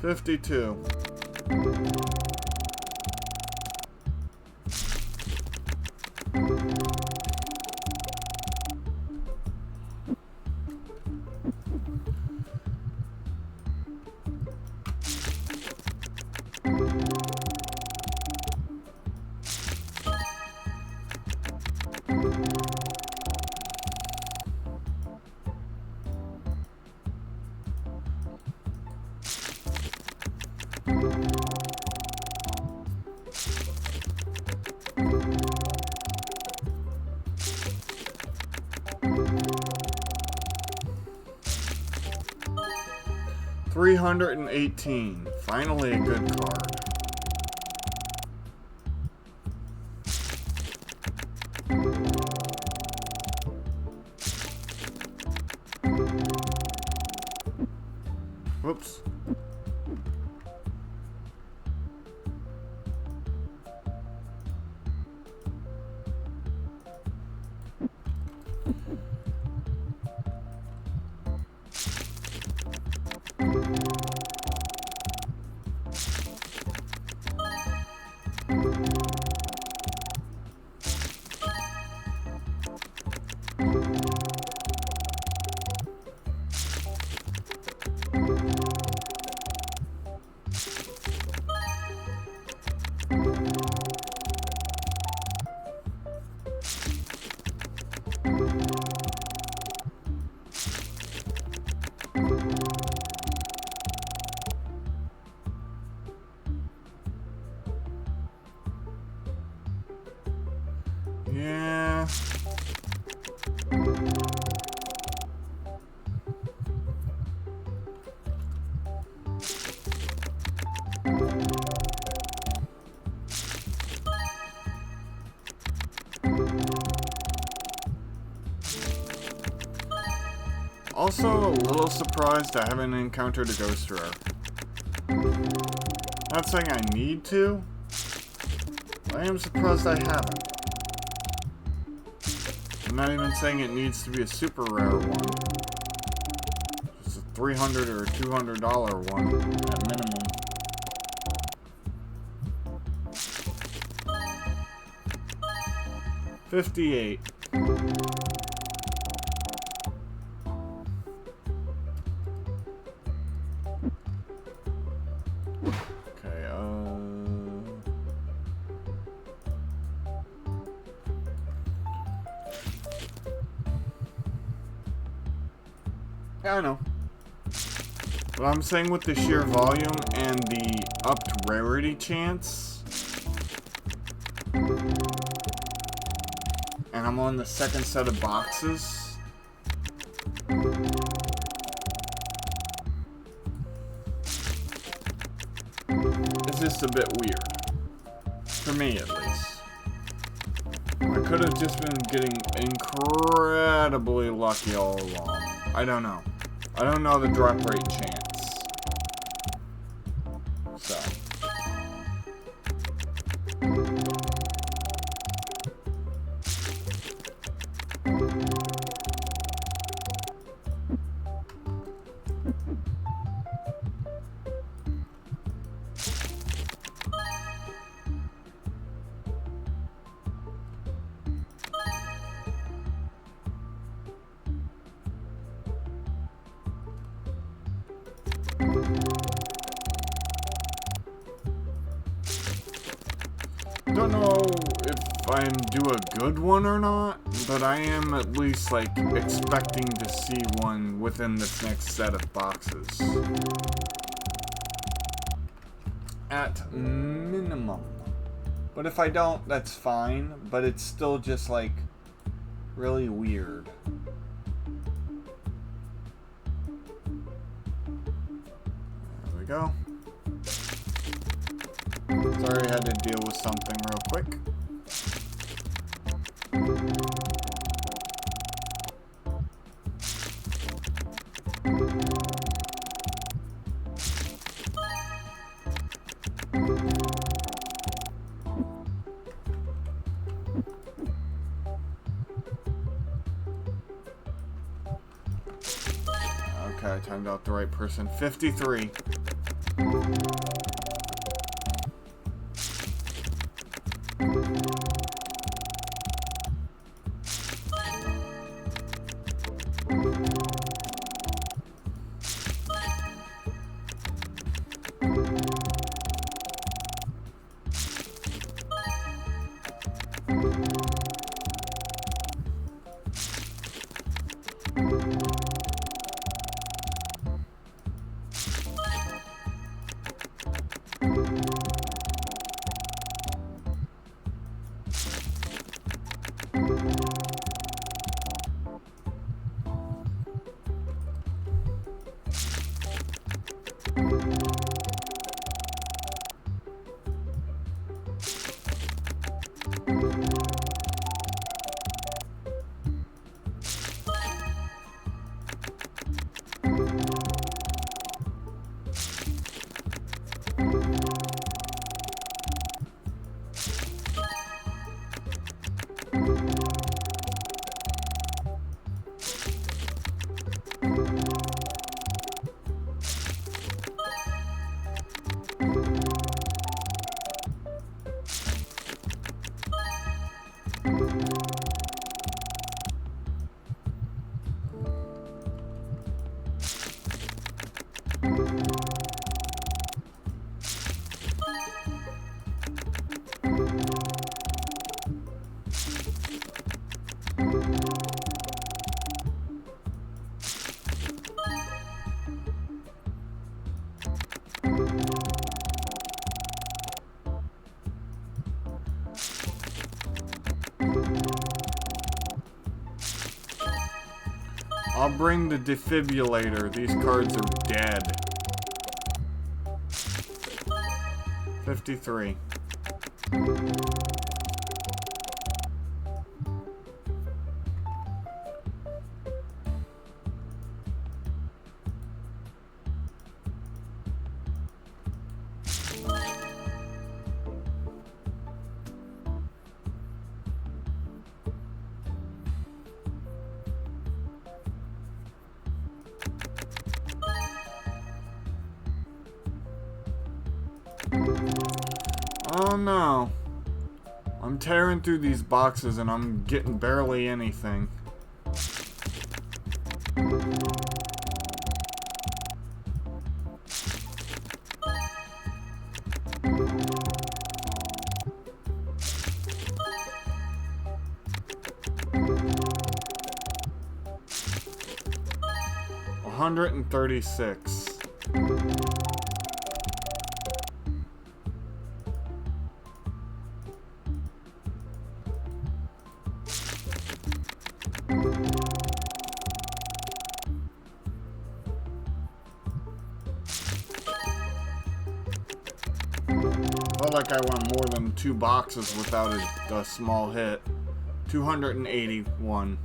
$52. $318. Finally a good card. Whoops. Yeah. Also, a little surprised I haven't encountered a ghost rare. Not saying I need to, but I am surprised I haven't. I'm not even saying it needs to be a super rare one. Just a $300 or $200 one at minimum. $58. I know. But I'm saying with the sheer volume and the upped rarity chance, and I'm on the second set of boxes, it's just a bit weird. For me, at least. I could have just been getting incredibly lucky all along. I don't know. I don't know the drop rate chance. So. don't know if I do a good one or not, but I am at least, like, expecting to see one within this next set of boxes. At minimum. But if I don't, that's fine, but it's still just, like, really weird. There we go. Sorry I had to deal with something real quick. Okay, I timed out the right person. 53. I'll bring the defibrillator. These cards are dead. 53. Oh no. I'm tearing through these boxes and I'm getting barely anything. $136. Felt like I went more than 2 boxes without a small hit. 281.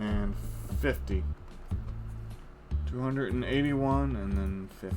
And 50. 281 and then 50.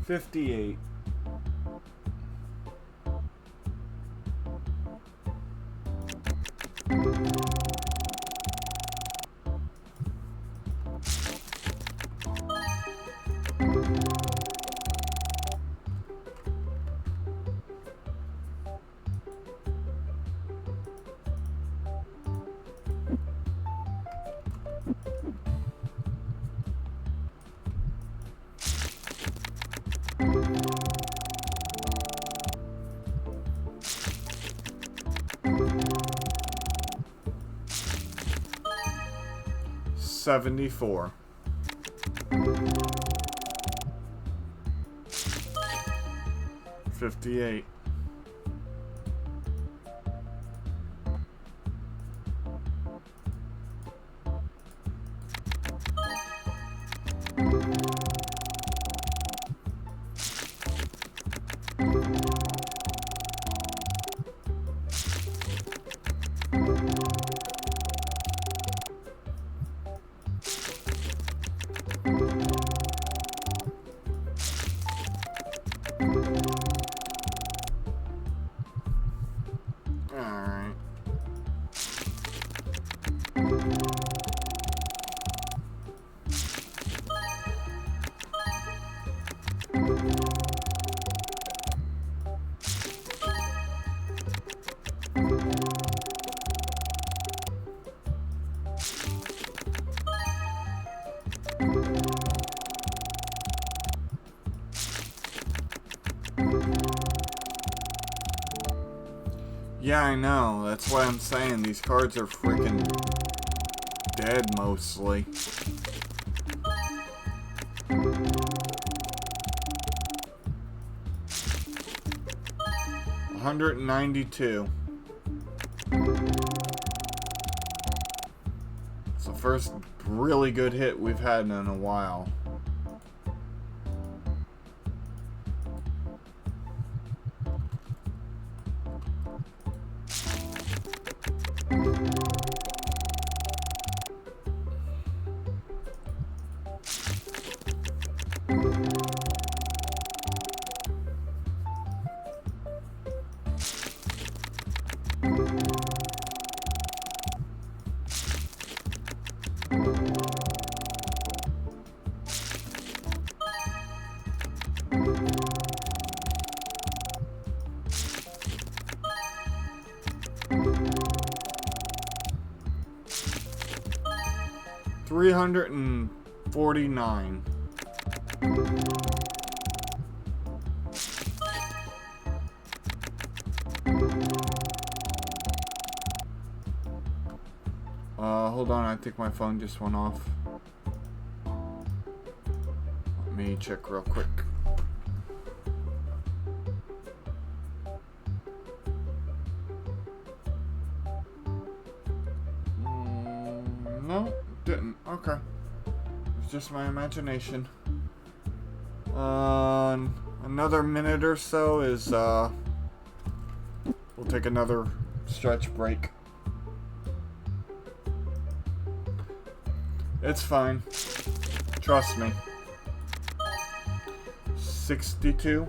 58. $74. 58. Alright. Yeah, I know. That's why I'm saying these cards are freaking dead mostly. $192. It's the first really good hit we've had in a while. $349. Hold on, I think my phone just went off. Let me check real quick. No, didn't. Okay. It's just my imagination. Another minute or so is, we'll take another stretch break. It's fine. Trust me. 62.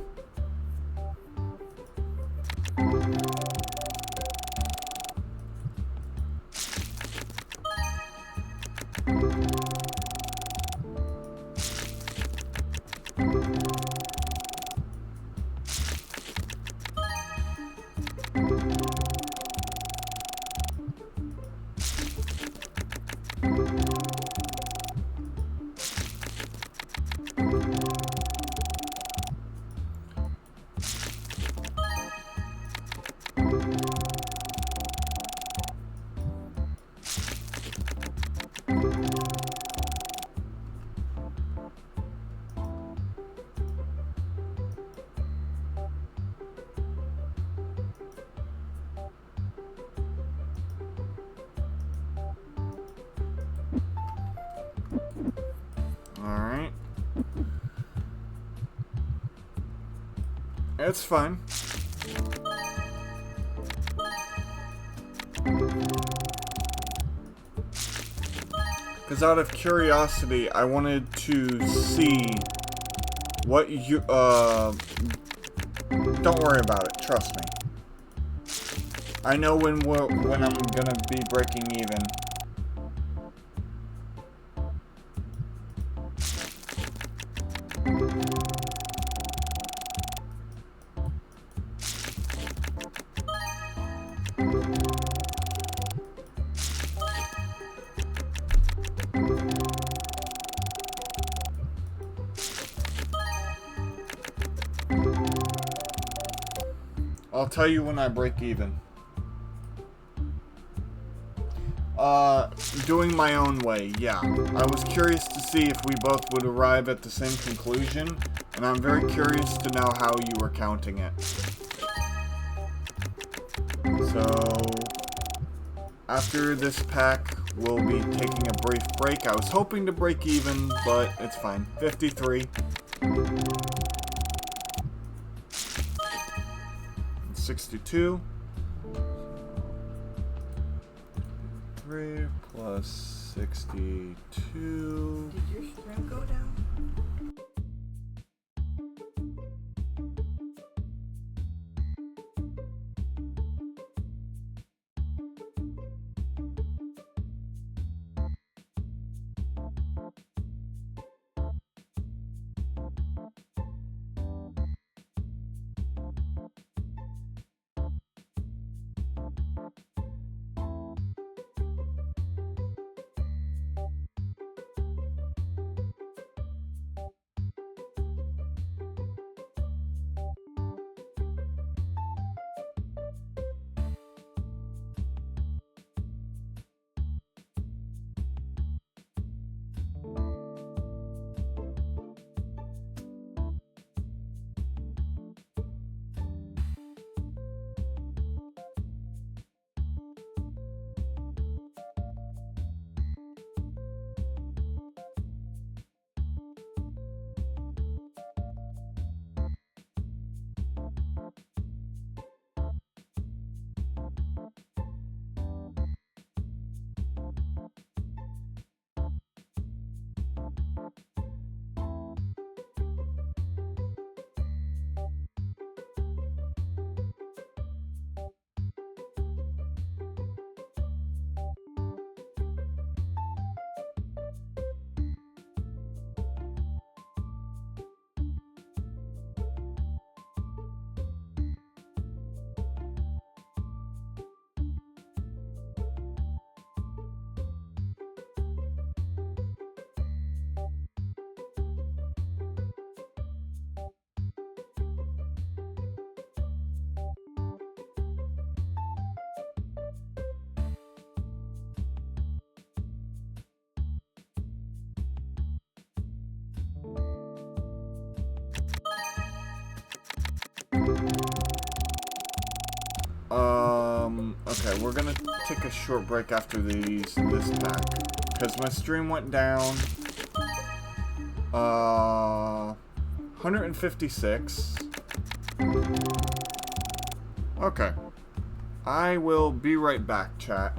Alright. It's fine. Because out of curiosity, I wanted to see What you, don't worry about it, trust me. I know when I'm gonna be breaking even. I'll tell you when I break even. Doing my own way, yeah. I was curious to see if we both would arrive at the same conclusion, and I'm very curious to know how you were counting it. So, after this pack, we'll be taking a brief break. I was hoping to break even, but it's fine. 53. 62. 3 plus 62. Did your stream go down? Okay, we're gonna take a short break after this pack. Because my stream went down. 156. Okay. I will be right back, chat.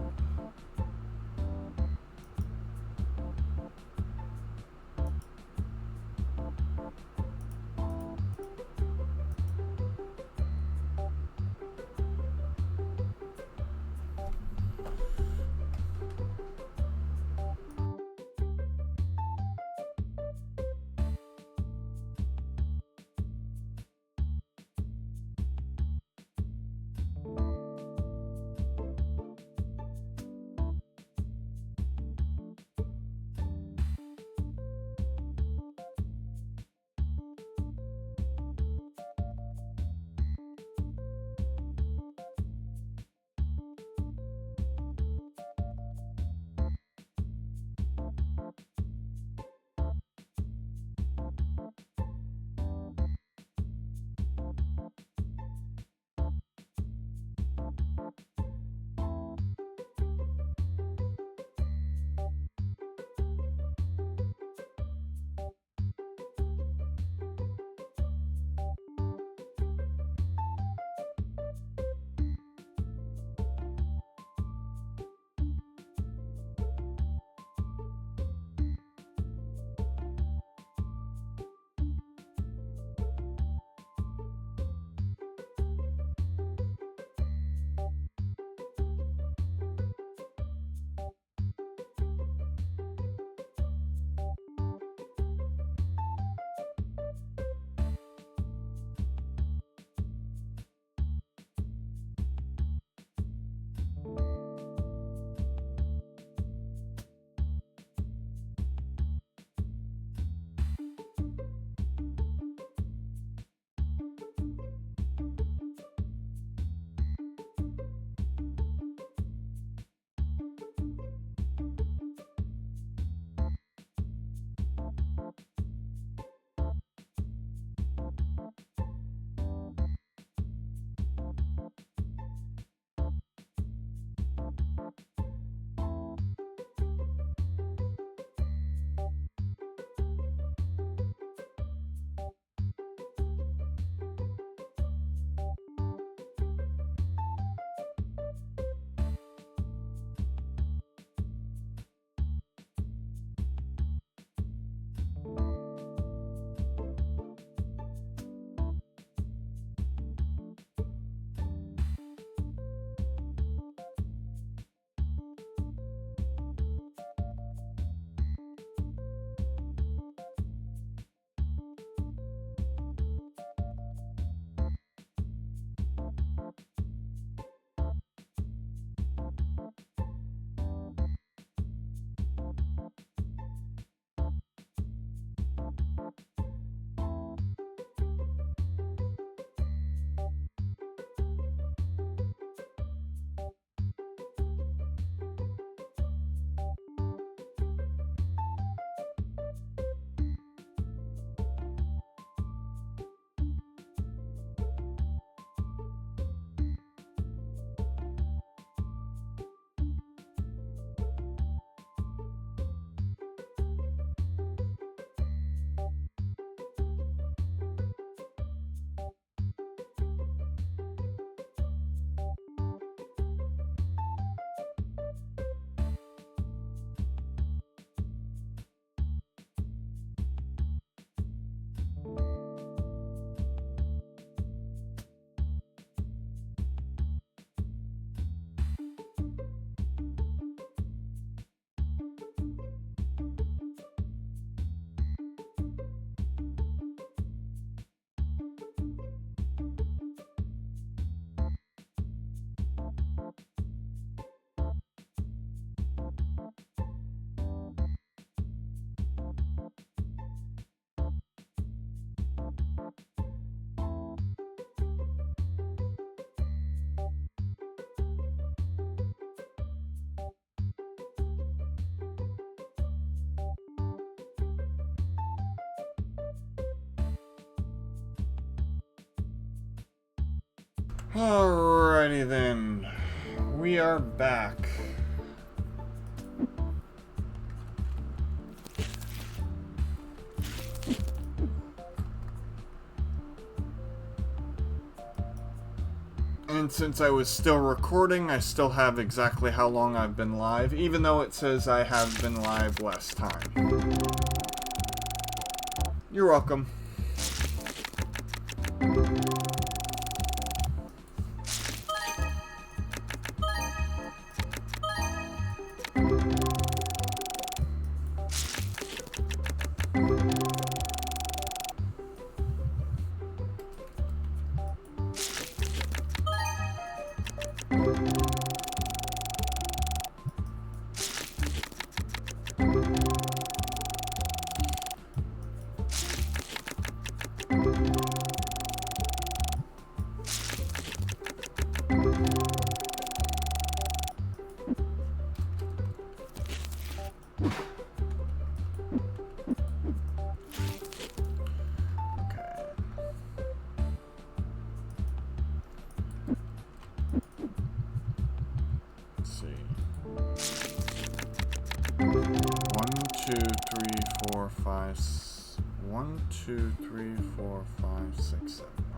Alrighty then. We are back. And since I was still recording, I still have exactly how long I've been live, even though it says I have been live less time. You're welcome.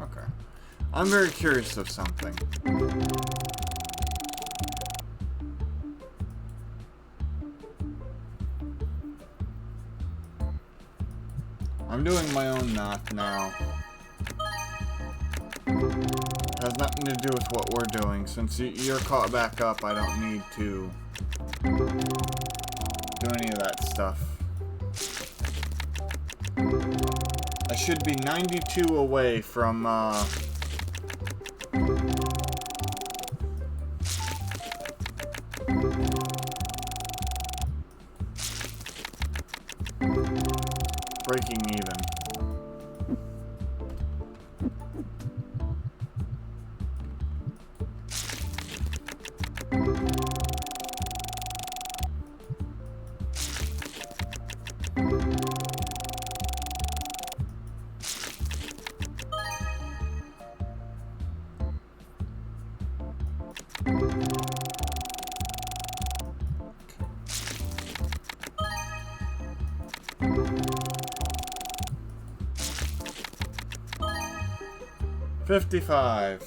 Okay. I'm very curious of something. I'm doing my own math now. It has nothing to do with what we're doing. Since you're caught back up, I don't need to do any of that stuff. I should be 92 away from, breaking even. $55.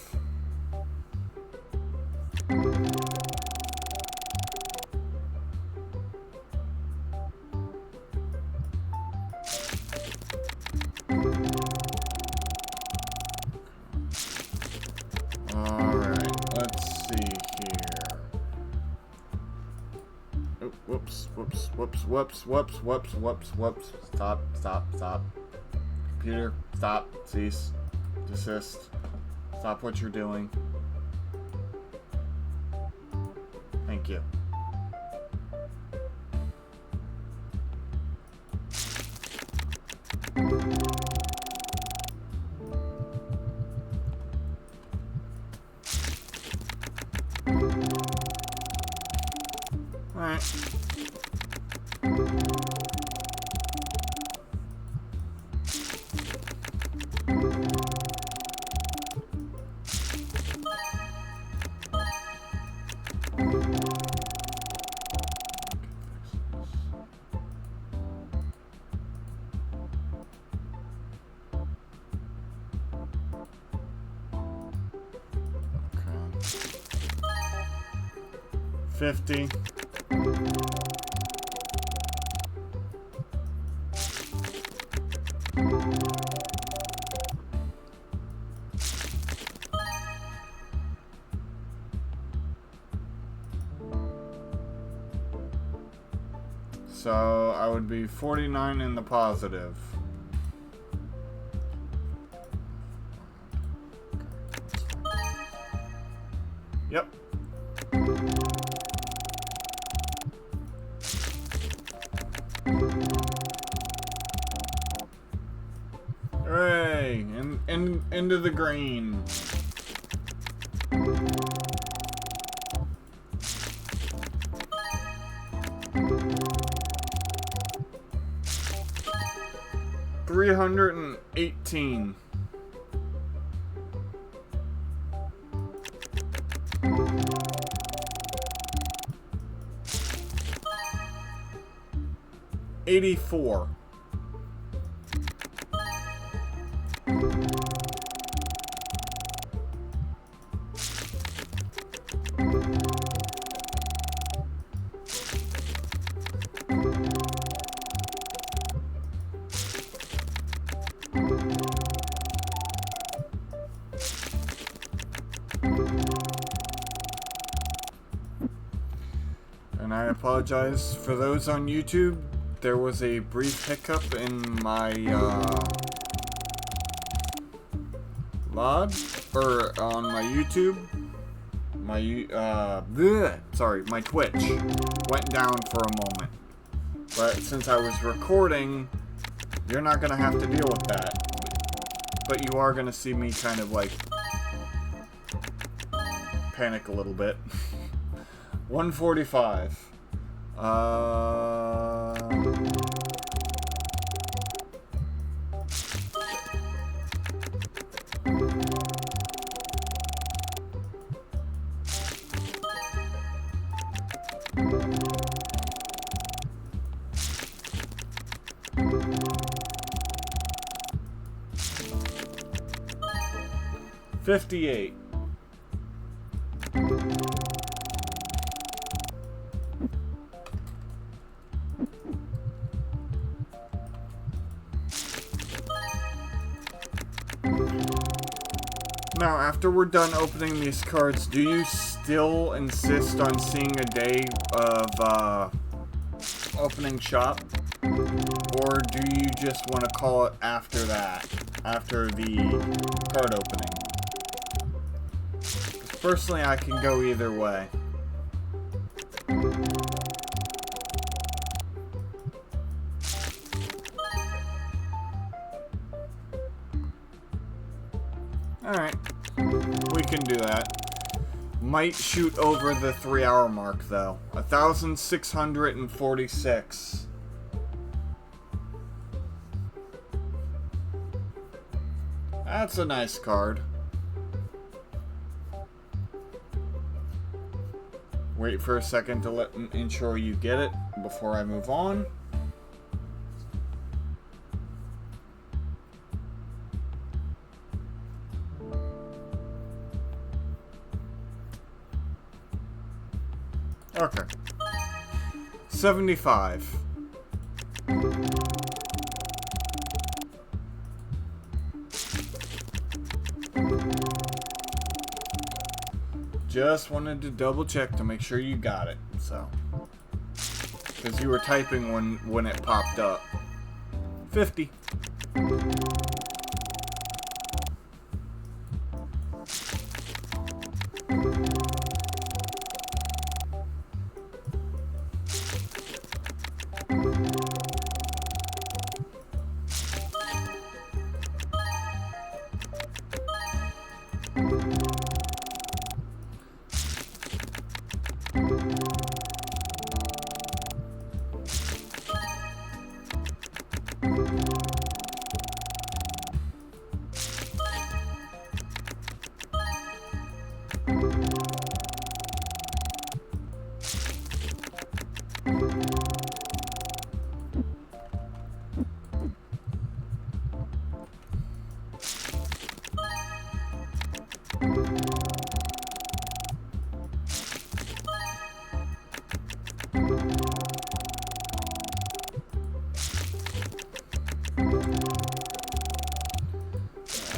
Alright, let's see here. Oh, whoops. Stop. Computer, stop, cease, desist. Stop what you're doing. Thank you. Alright. $50. So I would be 49 in the positive. Yep. Hooray! Into the green. $318. 84. And I apologize for those on YouTube. There was a brief hiccup in my log, or on my YouTube. My Twitch went down for a moment. But since I was recording, you're not gonna have to deal with that. But you are gonna see me kind of like panic a little bit. 145. 58. Now, after we're done opening these cards, do you still insist on seeing a day of opening shop? Or do you just want to call it after that? After the card opening? Personally, I can go either way. Alright, we can do that. Might shoot over the 3-hour mark, though. 1,646. That's a nice card. Wait for a second to ensure you get it before I move on. Okay. 75. Just wanted to double check to make sure you got it, so. Because you were typing when it popped up. 50.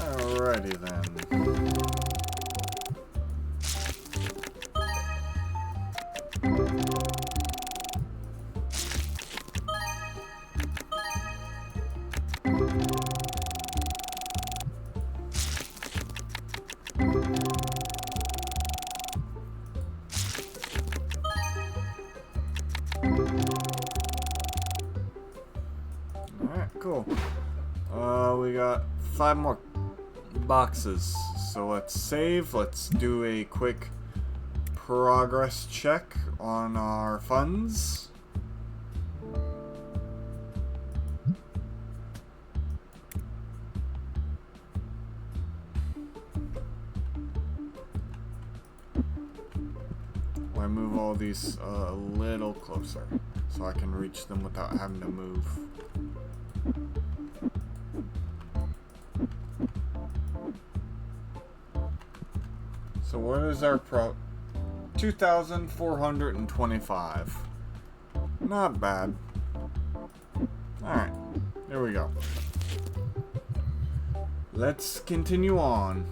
Alrighty then. Alright, cool. We got 5 more boxes. So let's save. Let's do a quick progress check on our funds. I move all these a little closer so I can reach them without having to move. So what is our 2,425. Not bad. Alright, there we go. Let's continue on.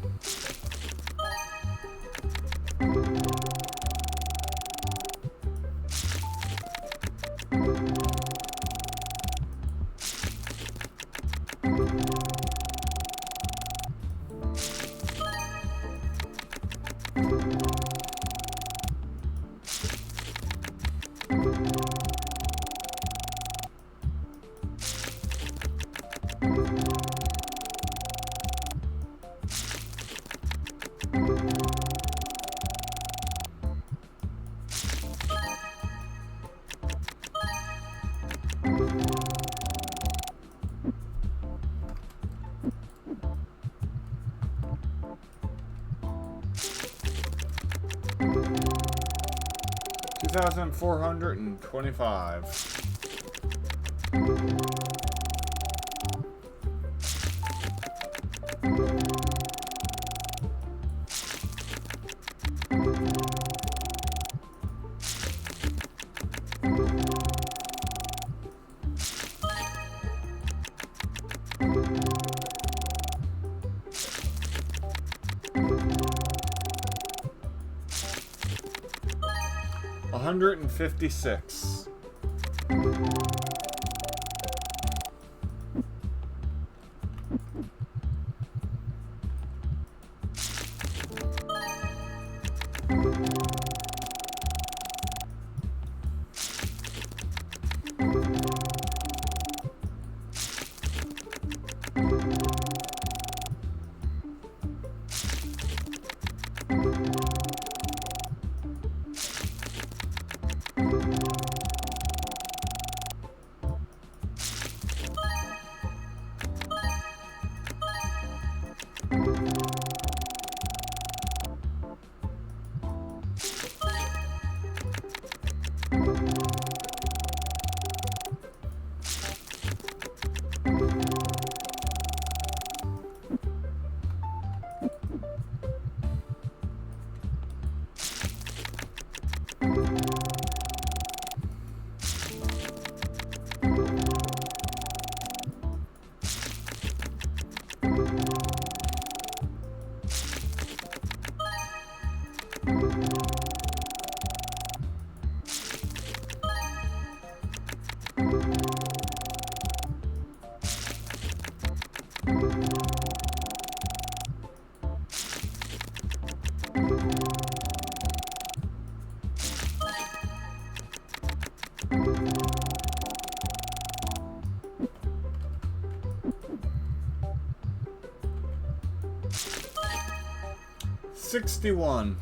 $2,425. $156. $61.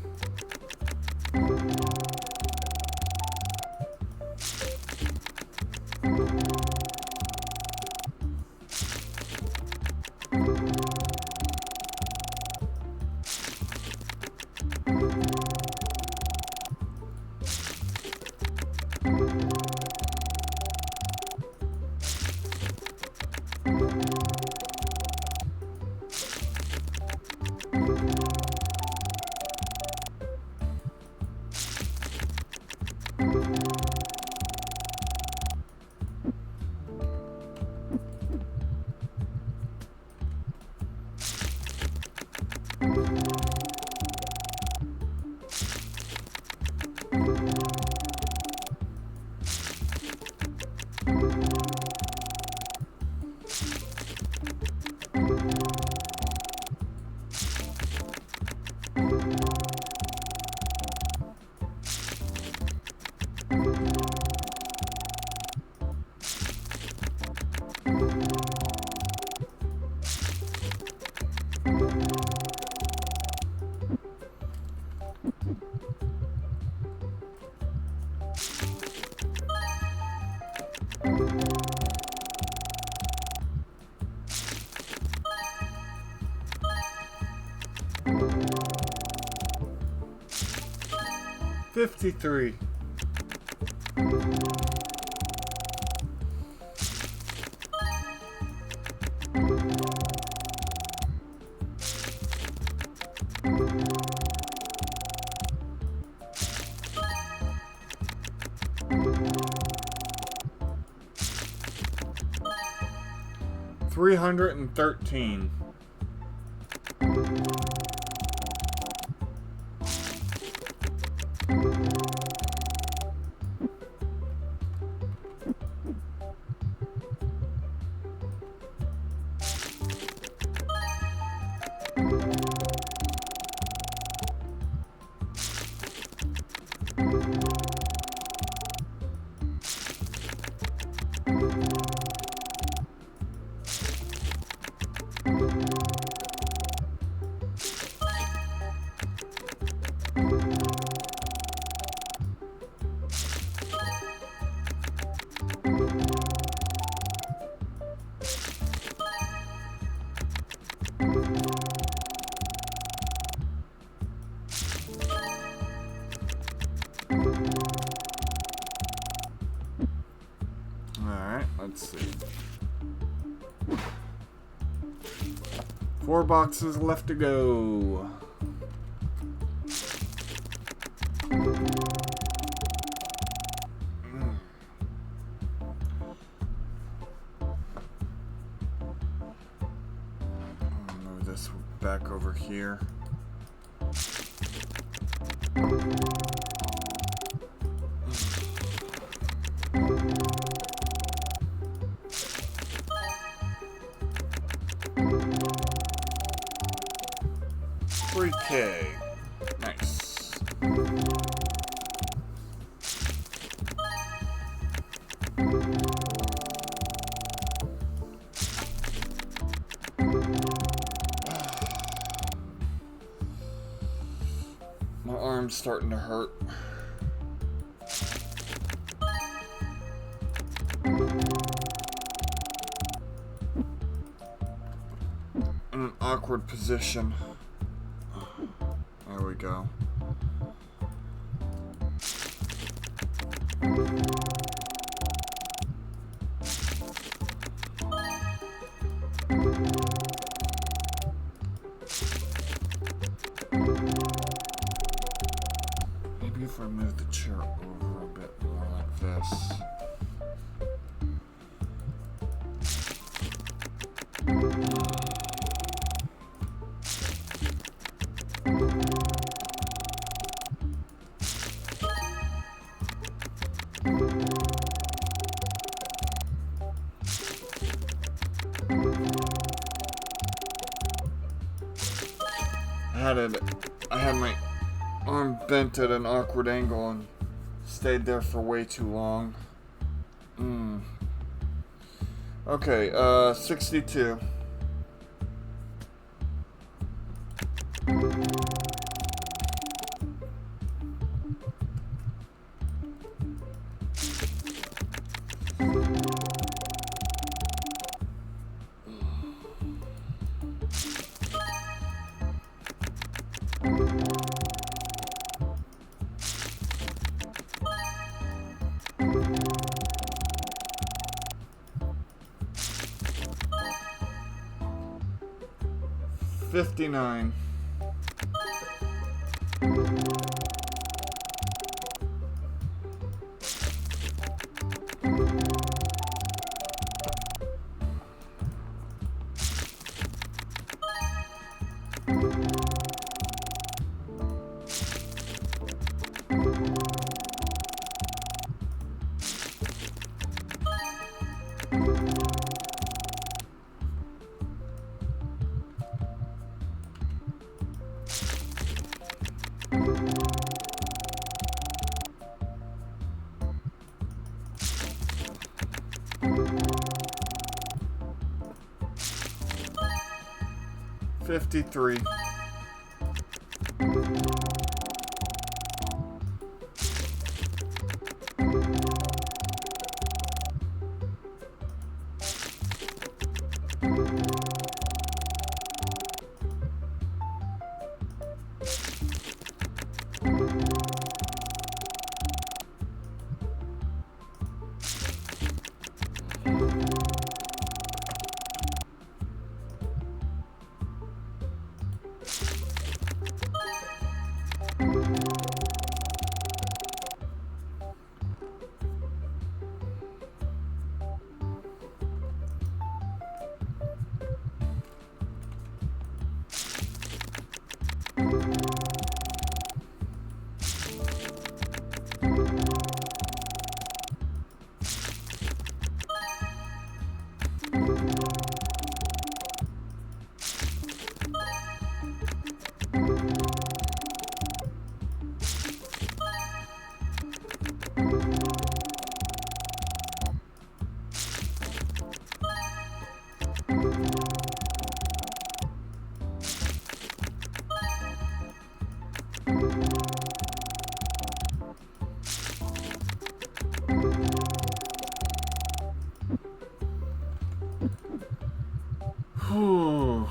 $53. 313. Alright, let's see. 4 boxes left to go. I'll move this back over here. $3K. Nice. My arm's starting to hurt. In an awkward position. There we go. Maybe if I move the chair over a bit more like this. I had my arm bent at an awkward angle and stayed there for way too long. Okay, 62. $59. $53. Whew.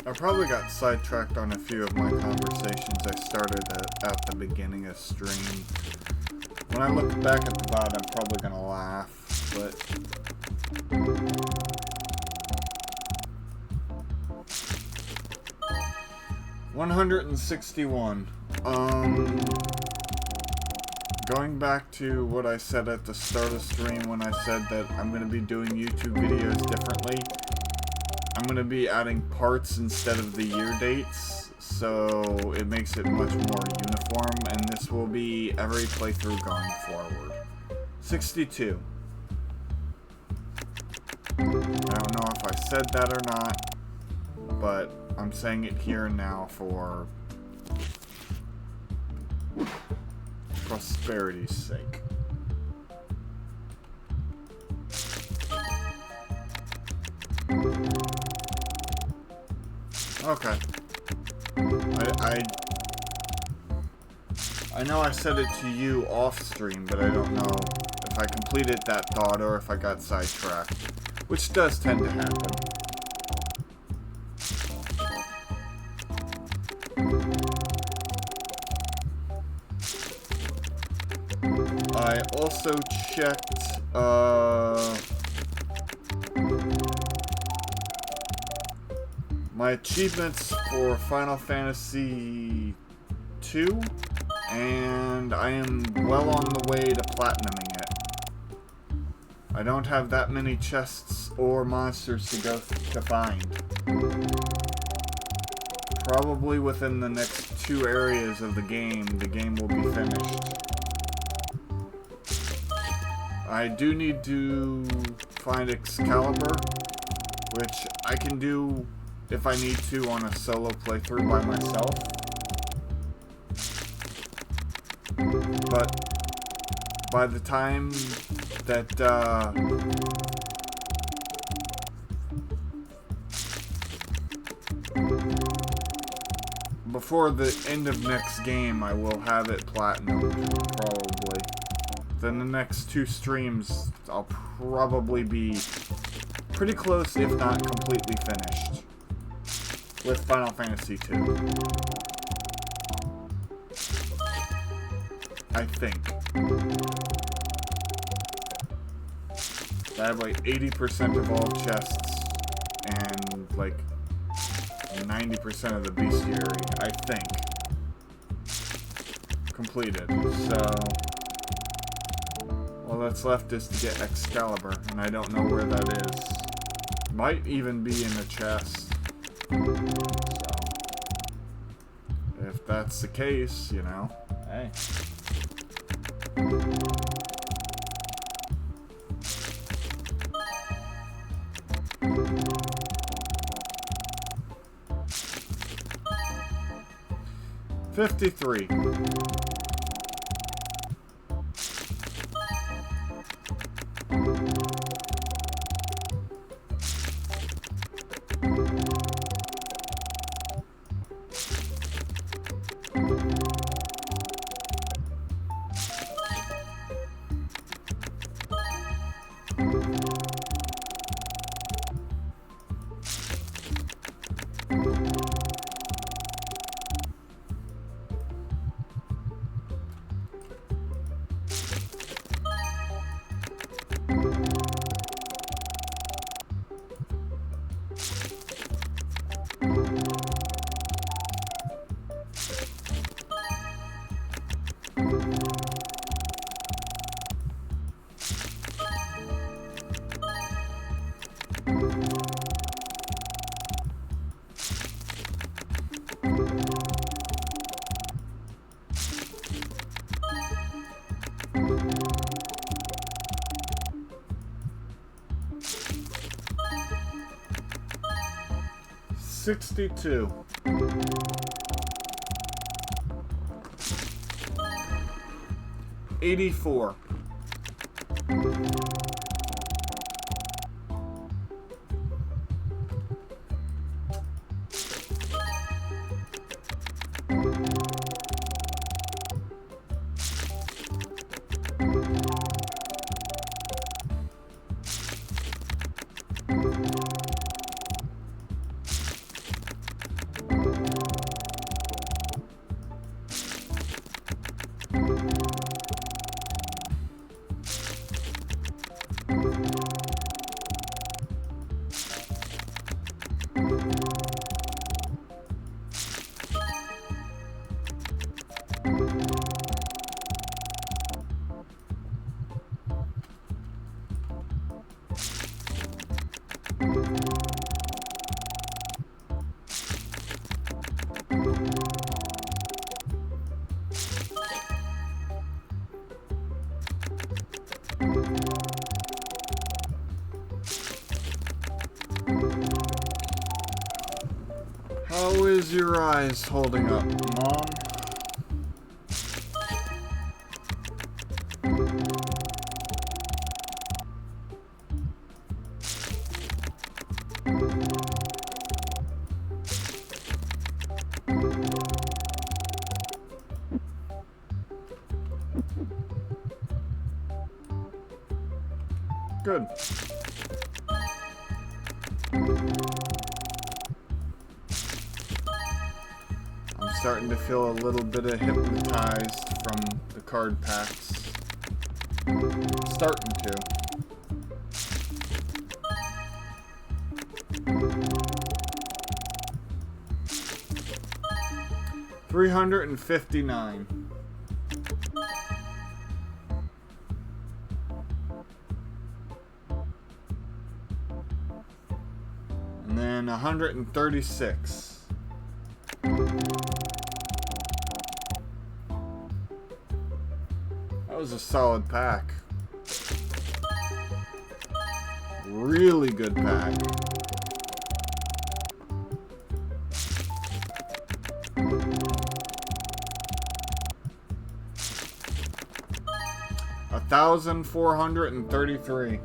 I probably got sidetracked on a few of my conversations I started at the beginning of stream. When I look back at the VOD, I'm probably gonna laugh, but... $161. Going back to what I said at the start of stream when I said that I'm gonna be doing YouTube videos differently. I'm going to be adding parts instead of the year dates, so it makes it much more uniform, and this will be every playthrough going forward. 62. I don't know if I said that or not, but I'm saying it here and now for prosperity's sake. Okay. I know I said it to you off stream, but I don't know if I completed that thought or if I got sidetracked, which does tend to happen. I also checked, my achievements for Final Fantasy II, and I am well on the way to platinuming it. I don't have that many chests or monsters to go to find. Probably within the next 2 areas of the game will be finished. I do need to find Excalibur, which I can do if I need to on a solo playthrough by myself. But by the time that before the end of next game, I will have it platinumed, probably. Then the next 2 streams, I'll probably be pretty close, if not completely finished, with Final Fantasy II. I think. I have like 80% of all chests and like 90% of the bestiary, I think, completed. So all that's left is to get Excalibur, and I don't know where that is. Might even be in a chest. So if that's the case, you know, hey. 53. 62. 84. 'How is your eyes holding up, Mom? Good. I'm starting to feel a little bit of hypnotized from the card packs. Starting to. $359. And then 136. That was a solid pack. Really good pack. $1,433.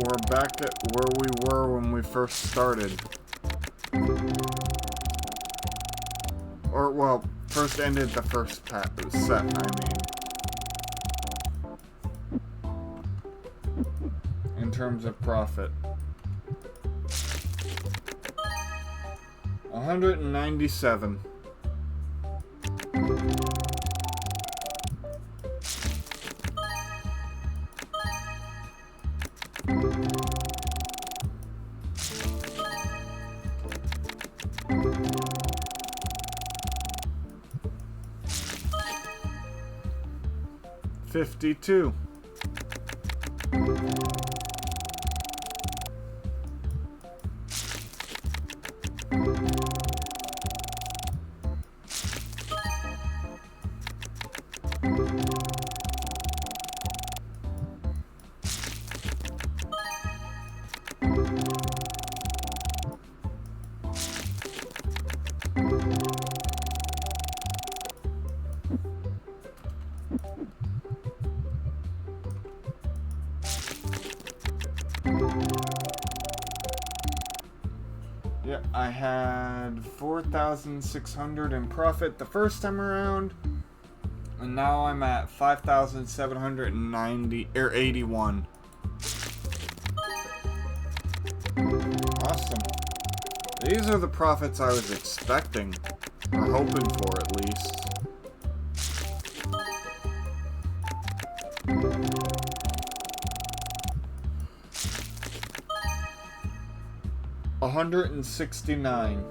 We're back at where we were when we first started. Or, well, first ended the first set, I mean. In terms of profit. 197. $52. Yeah, I had 4,600 in profit the first time around, and now I'm at 5,790 or 81. Awesome. These are the profits I was expecting, or hoping for at least. $169.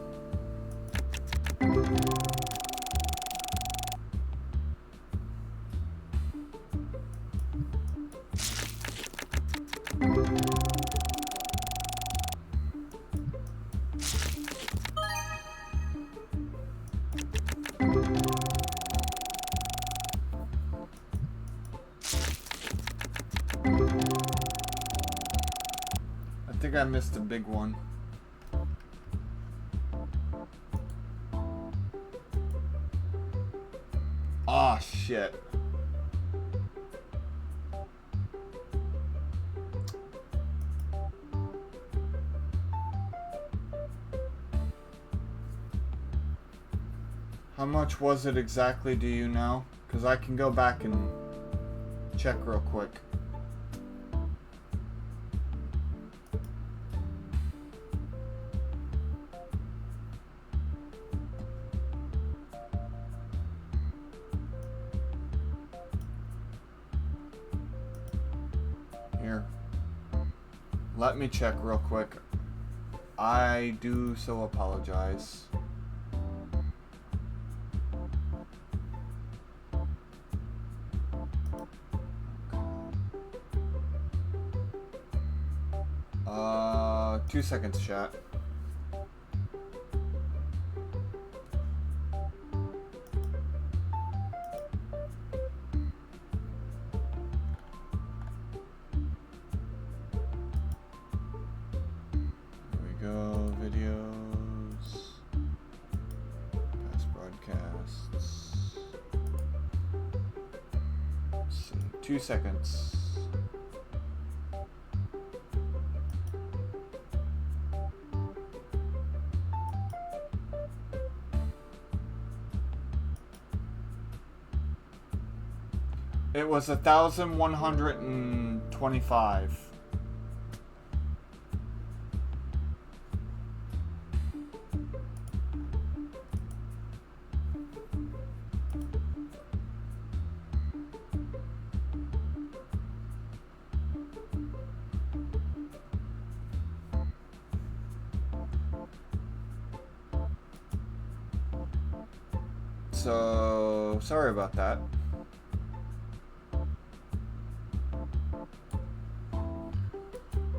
I think I missed a big one. Ah, shit. How much was it exactly, do you know? Because I can go back and check real quick. Here. Let me check real quick. I do so apologize. Okay. 2 seconds, chat. Videos, past broadcasts. Let's see, 2 seconds. It was 1,125. So, sorry about that.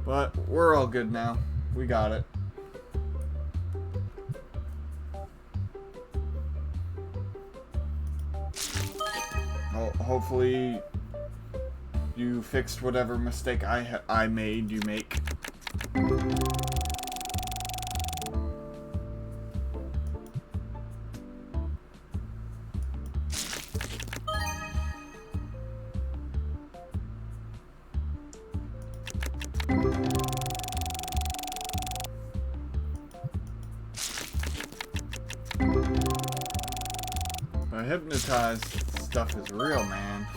But we're all good now. We got it. Hopefully You fixed whatever mistake I made you make. The hypnotized stuff is real, man.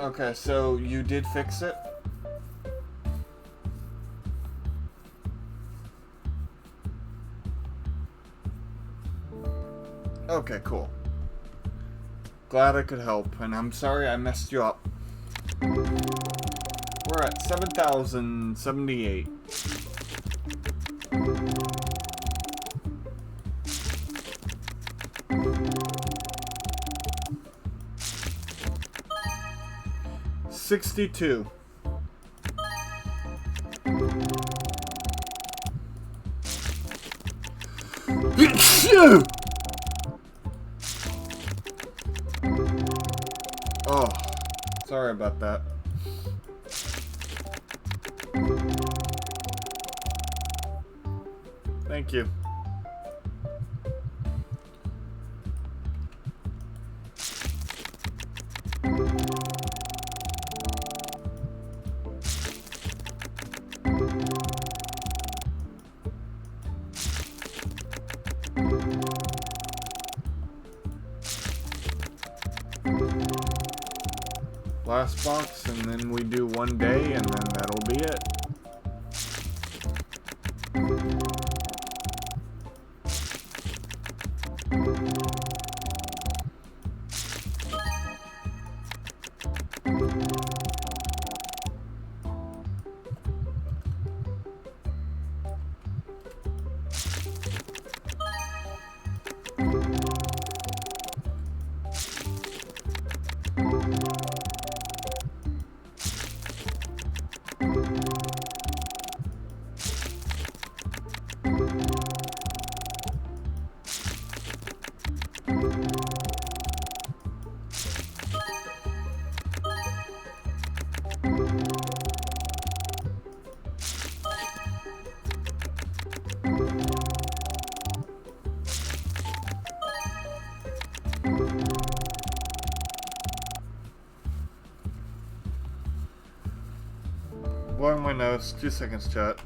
Okay, so you did fix it? Okay, cool. Glad I could help, and I'm sorry I messed you up. We're at 7,078. $62. Oh, sorry about that. Thank you. Last box, and then we do one day, and then that'll be it. Blowing my nose. 2 seconds, chat.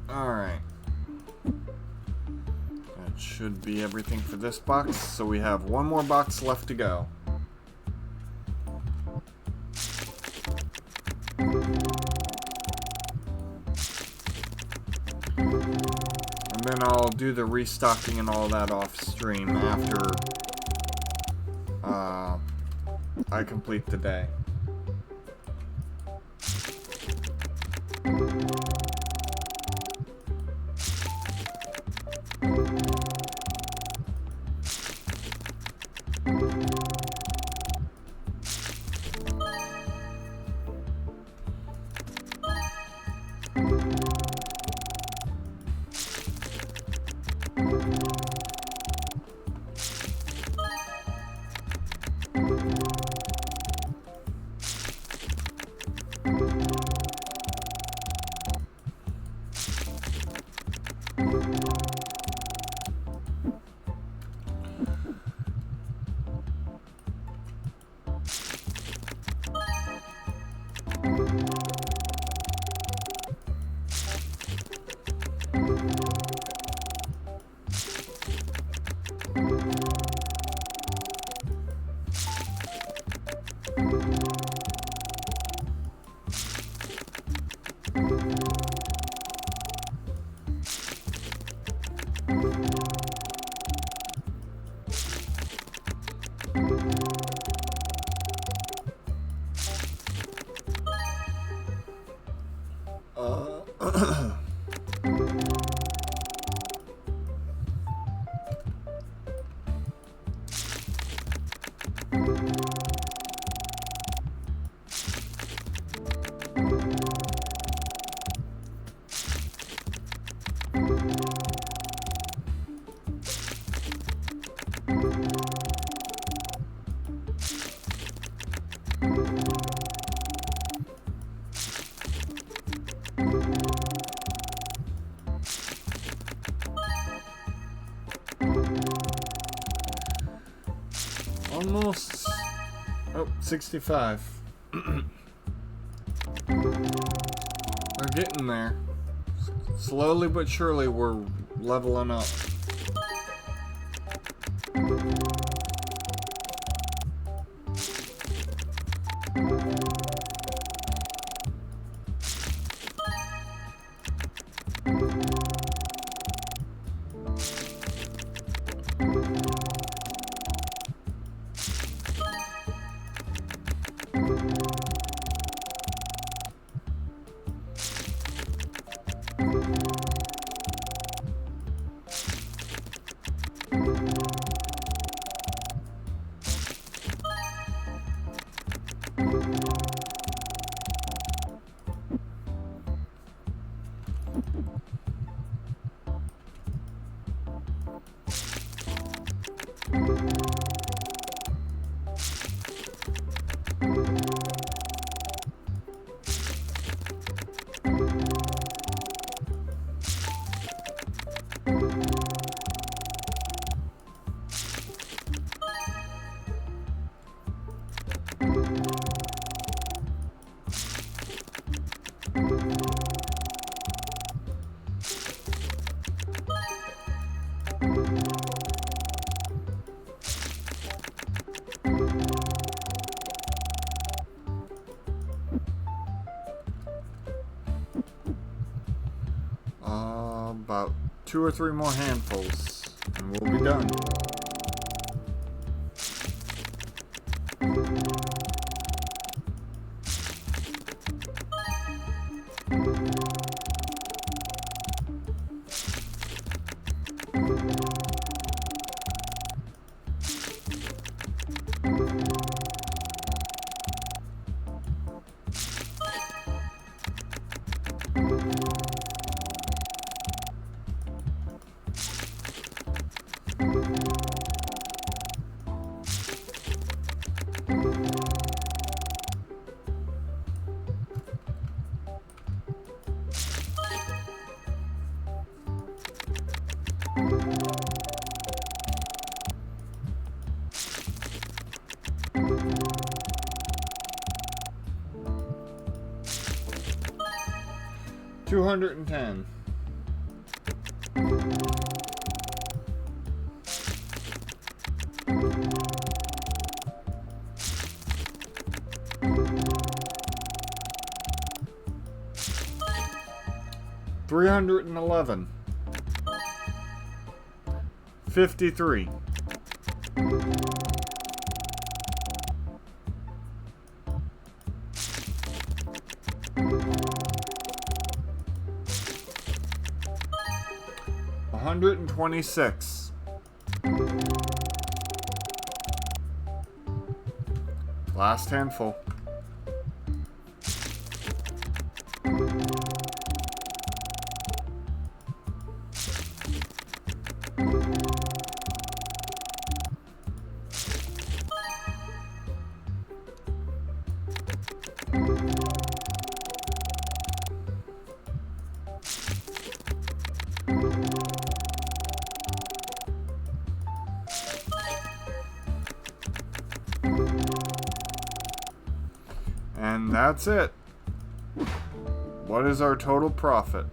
Alright. That should be everything for this box, so we have one more box left to go. And then I'll do the restocking and all that off stream after I complete the day. Almost. Oh, 65. We're getting there. Slowly but surely we're leveling up. About 2 or 3 more handfuls, and we'll be done. $210. $311. 53. $126. Last handful. And that's it. What is our total profit?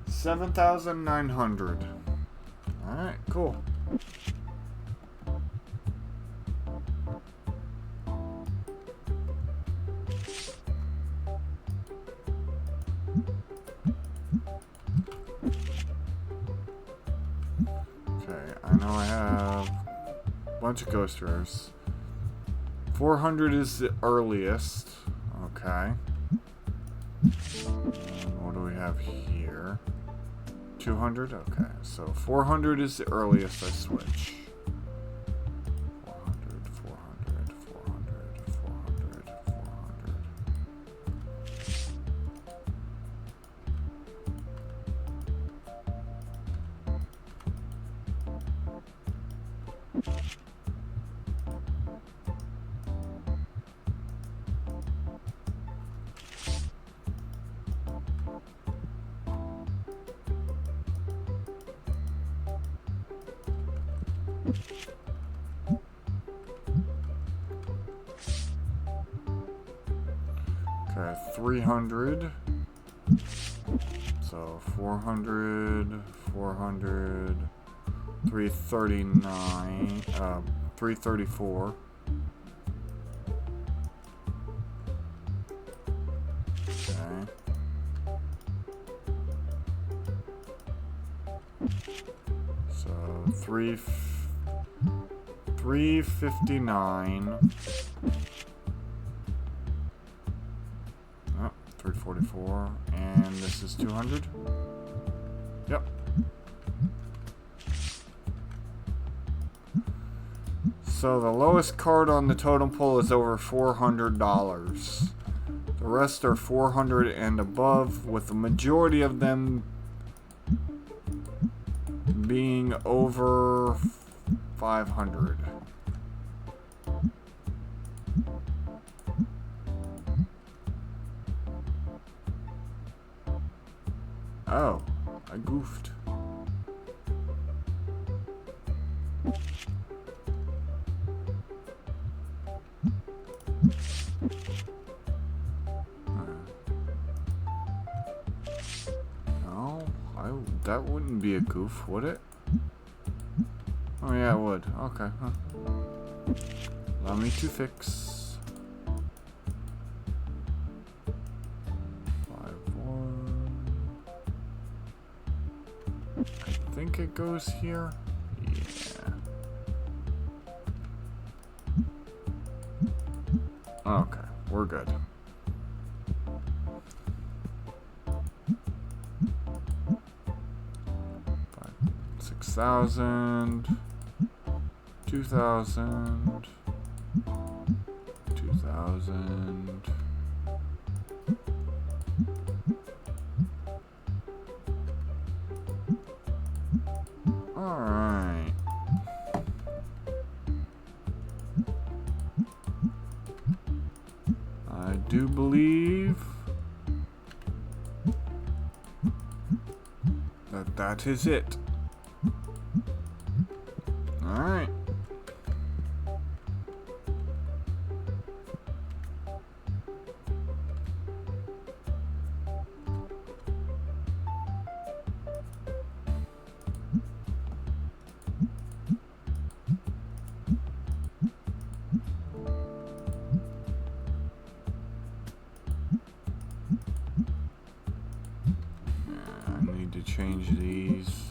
$7,900. All right, cool. I know I have a bunch of ghost rares. 400 is the earliest. Okay. And what do we have here? 200? Okay. So 400 is the earliest I switch. 400, 400, 400, 400, 400. Okay, 300. So 400, 400, 339, 334. Okay. So 359. Oh, 344. And this is 200. Yep. So the lowest card on the totem pole is over $400. The rest are 400 and above, with the majority of them being over 500. Oh, I goofed. No, that wouldn't be a goof, would it? Oh yeah, it would. Okay. Huh. Allow me to fix. 5-1. I think it goes here. Yeah. Okay, we're good. 6,000, 2,000, 2,000. All right. I do believe that is it. All right. I need to change these.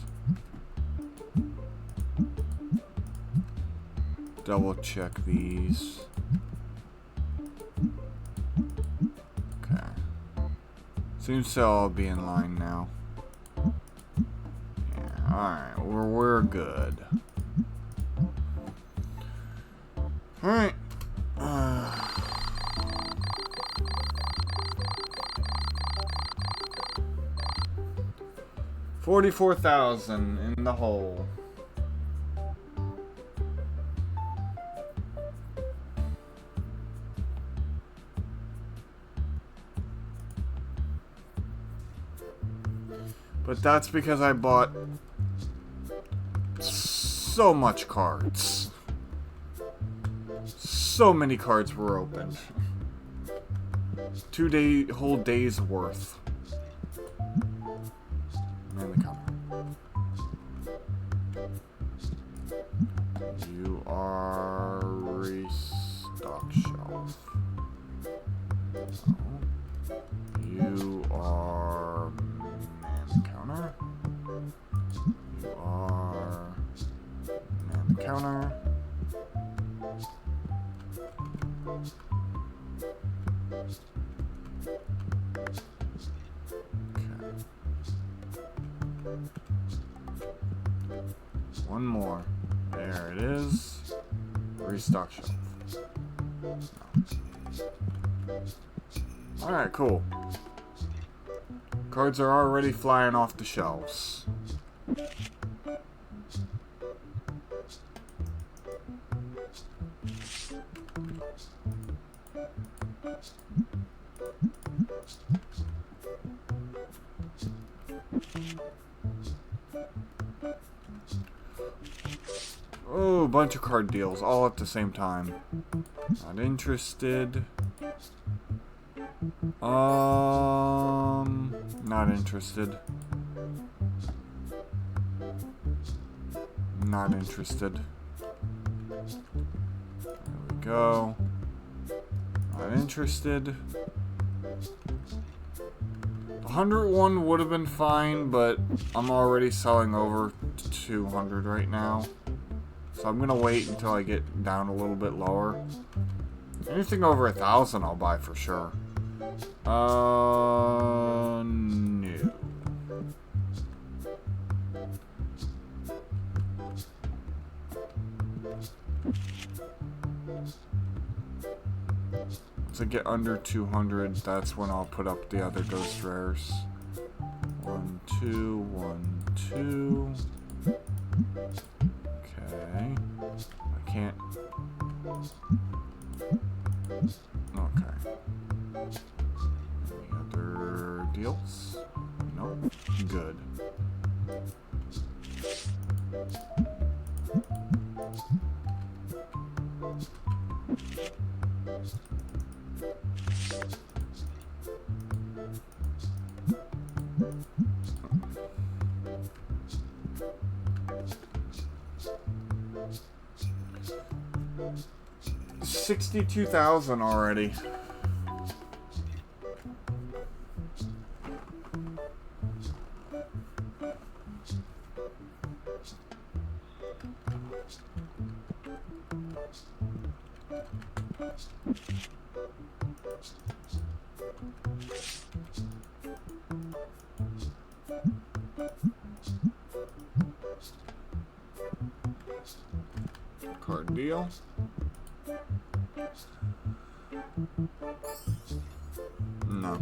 Double check these. Okay. Seems to all be in line now. Yeah, alright, we're good. Alright. 44,000 in the hole. But that's because I bought so much cards. So many cards were opened. 2 whole days worth. Man the counter. You are restock shelf. Oh. You are man the counter. You are man the counter. One more. There it is. Restock shelf. No. Alright, cool. Cards are already flying off the shelves. Oh, a bunch of card deals all at the same time. Not interested. Not interested. Not interested. There we go. Not interested. The 100 one would have been fine, but I'm already selling over to 200 right now. So I'm gonna wait until I get down a little bit lower. Anything over 1,000 I'll buy for sure. No. To get under 200, that's when I'll put up the other ghost rares. 1, 2, 1, 2. Okay. I can't. Okay. Any other deals? Nope. Good. $62,000 already. Card deal. No.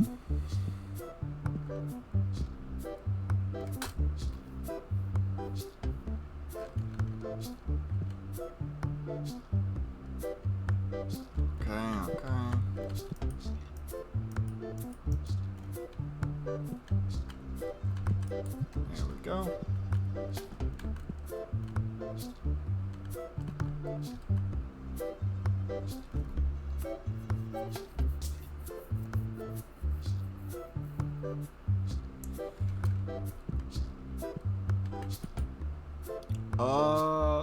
Okay. There we go.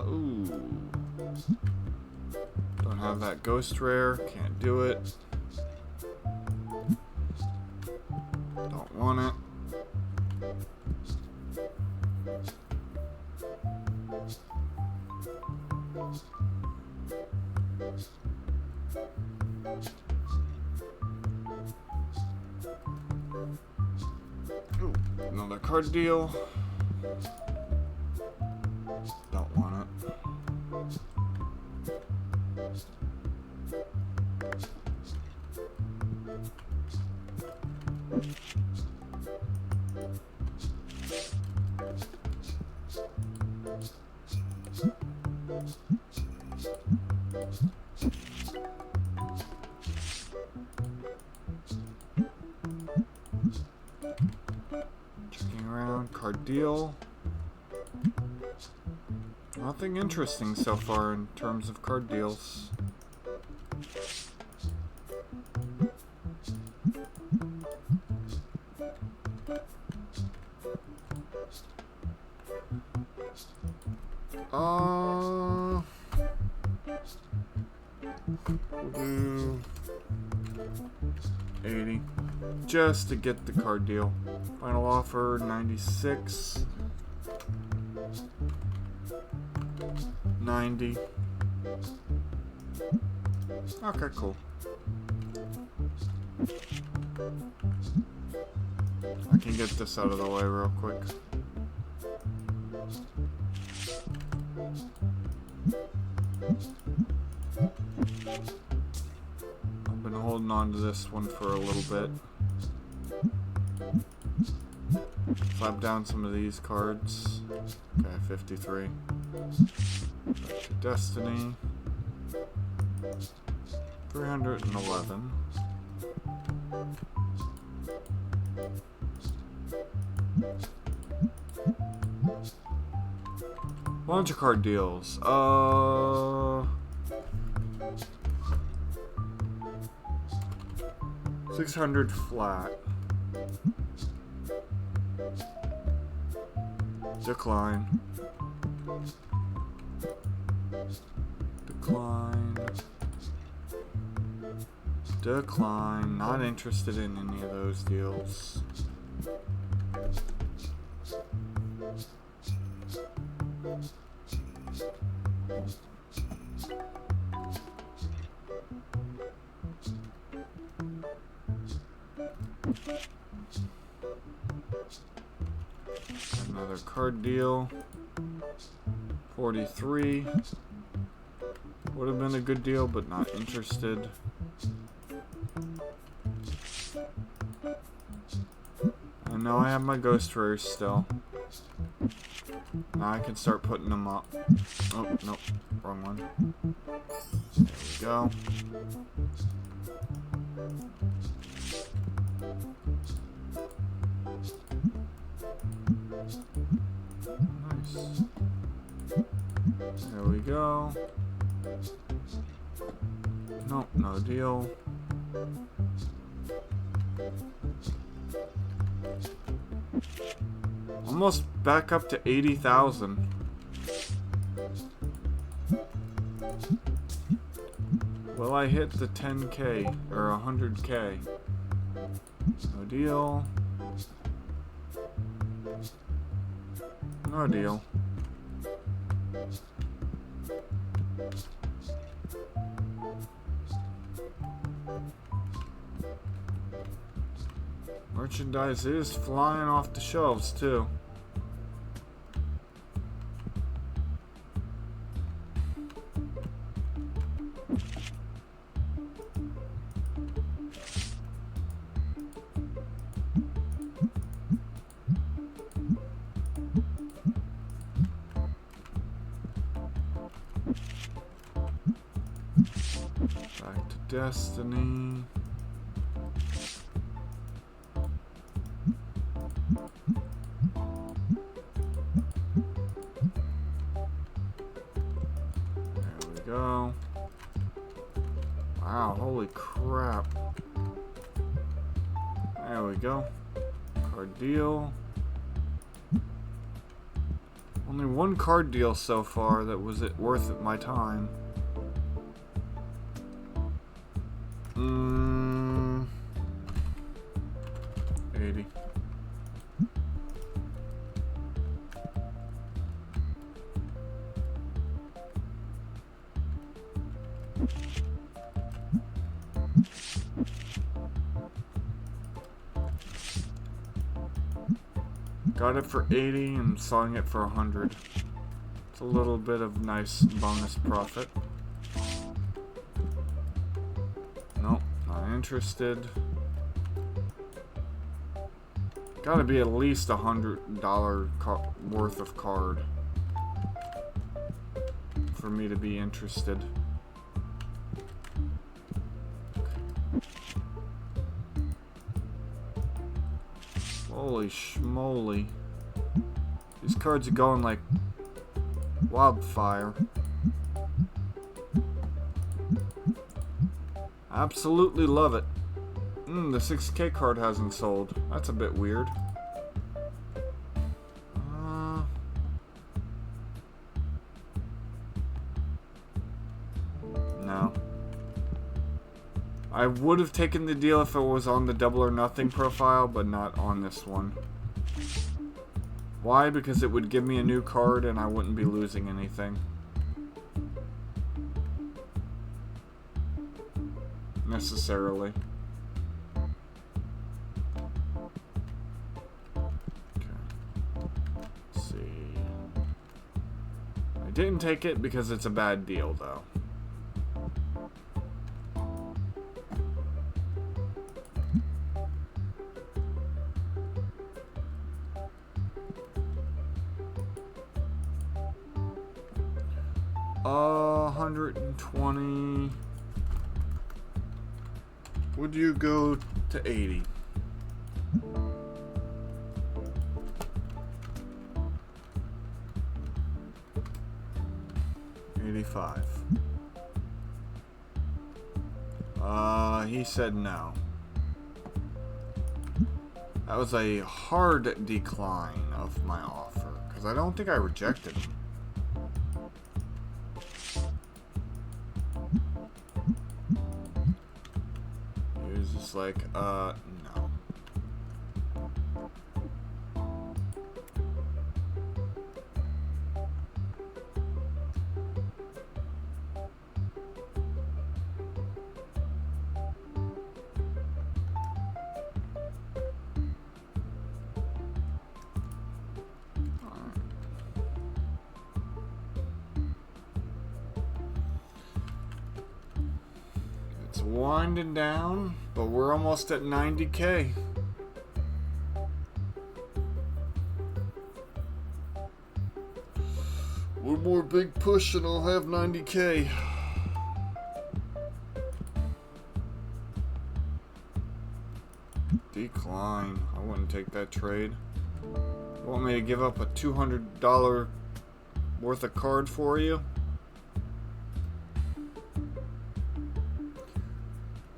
Ooh. Don't have that ghost rare. Can't do it. Don't want it. Ooh, another card deal. Don't want it. Checking around, card deal. Nothing interesting so far in terms of card deals. We'll do 80 just to get the card deal. Final offer 96. 90. Okay, cool. I can get this out of the way real quick. I've been holding on to this one for a little bit. Slap down some of these cards. Okay, 53. Back to Destiny. 311. Bunch of card deals. 600 flat. Decline. Decline. Decline. Not interested in any of those deals. Another card deal. 43. Would have been a good deal, but not interested. I know I have my ghost rares still. Now I can start putting them up. Oh, nope. Wrong one. There we go. Nice. There we go. Nope, no deal. Almost back up to 80,000. Will I hit the 10K or 100K? No deal. No deal. Merchandise is flying off the shelves too. Back to Destiny. Go. Wow, holy crap. There we go. Card deal. Only one card deal so far that was it worth it my time. 80. Got it for 80 and selling it for 100. It's a little bit of nice bonus profit. Nope, not interested. Gotta be at least $100 worth of card for me to be interested. Holy schmoly. These cards are going like wildfire. Absolutely love it. The 6K card hasn't sold. That's a bit weird. No. I would have taken the deal if it was on the Double or Nothing profile, but not on this one. Why? Because it would give me a new card and I wouldn't be losing anything. Necessarily. I didn't take it because it's a bad deal, though. $120. Would you go to 80? $185. He said no. That was a hard decline of my offer, because I don't think I rejected him. He was just like, no. It's winding down, but we're almost at 90K. One more big push and I'll have 90K. Decline. I wouldn't take that trade. You want me to give up a $200 worth of card for you?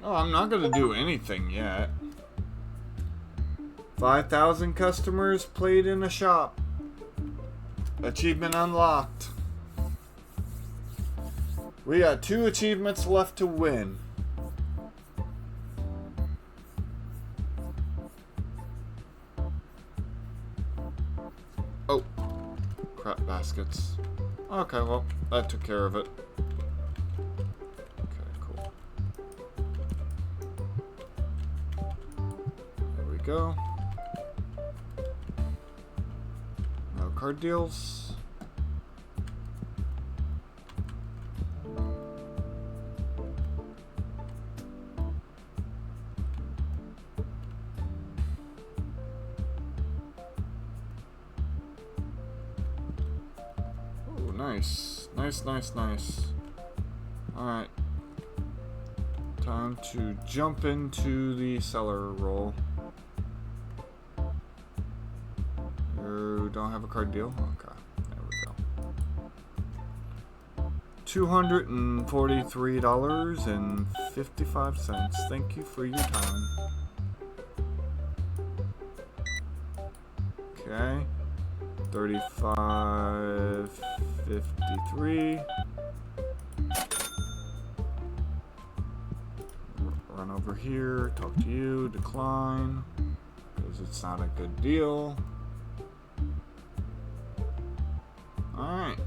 No, I'm not gonna do anything yet. 5,000 customers played in a shop. Achievement unlocked. We got 2 achievements left to win. Oh, crap baskets. Okay, well, that took care of it. Go. No card deals. Oh, nice. Nice. Alright. Time to jump into the seller roll. Don't have a card deal? Okay, there we go. $243.55. Thank you for your time. Okay. $35.53. Run over here, talk to you, decline, because it's not a good deal. Alright.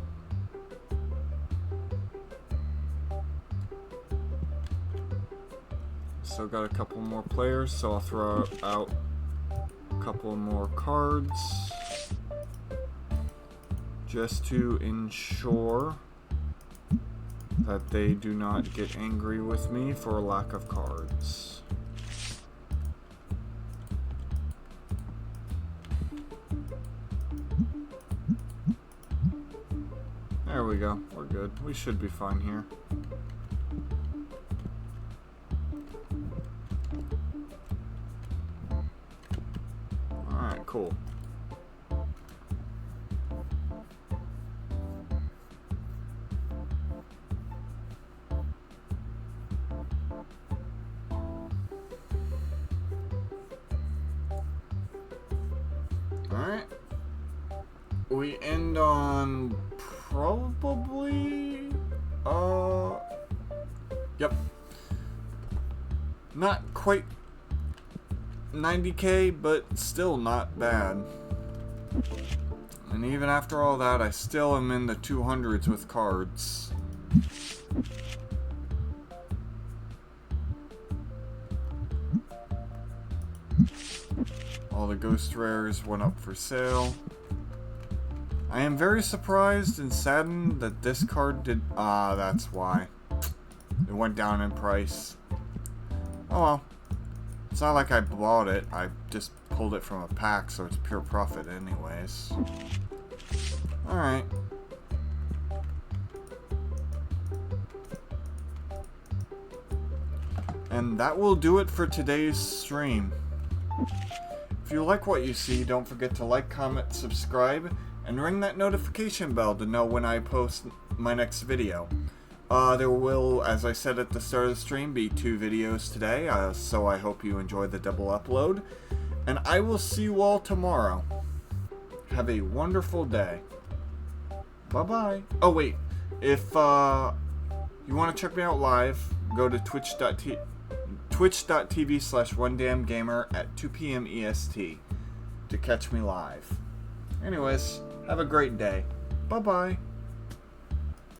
Still got a couple more players, so I'll throw out a couple more cards just to ensure that they do not get angry with me for a lack of cards. There we go. We're good. We should be fine here. Alright, cool. Alright. We end on probably, yep. Not quite 90K, but still not bad. And even after all that, I still am in the 200s with cards. All the ghost rares went up for sale. I am very surprised and saddened that this card did. That's why. It went down in price. Oh well. It's not like I bought it. I just pulled it from a pack, so it's pure profit anyways. Alright. And that will do it for today's stream. If you like what you see, don't forget to like, comment, subscribe, and ring that notification bell to know when I post my next video. There will, as I said at the start of the stream, be 2 videos today, so I hope you enjoy the double upload. And I will see you all tomorrow. Have a wonderful day. Bye-bye. Oh, wait. If you want to check me out live, go to twitch.tv/OneDamnGamer at 2 p.m. EST to catch me live. Anyways, have a great day. Bye-bye.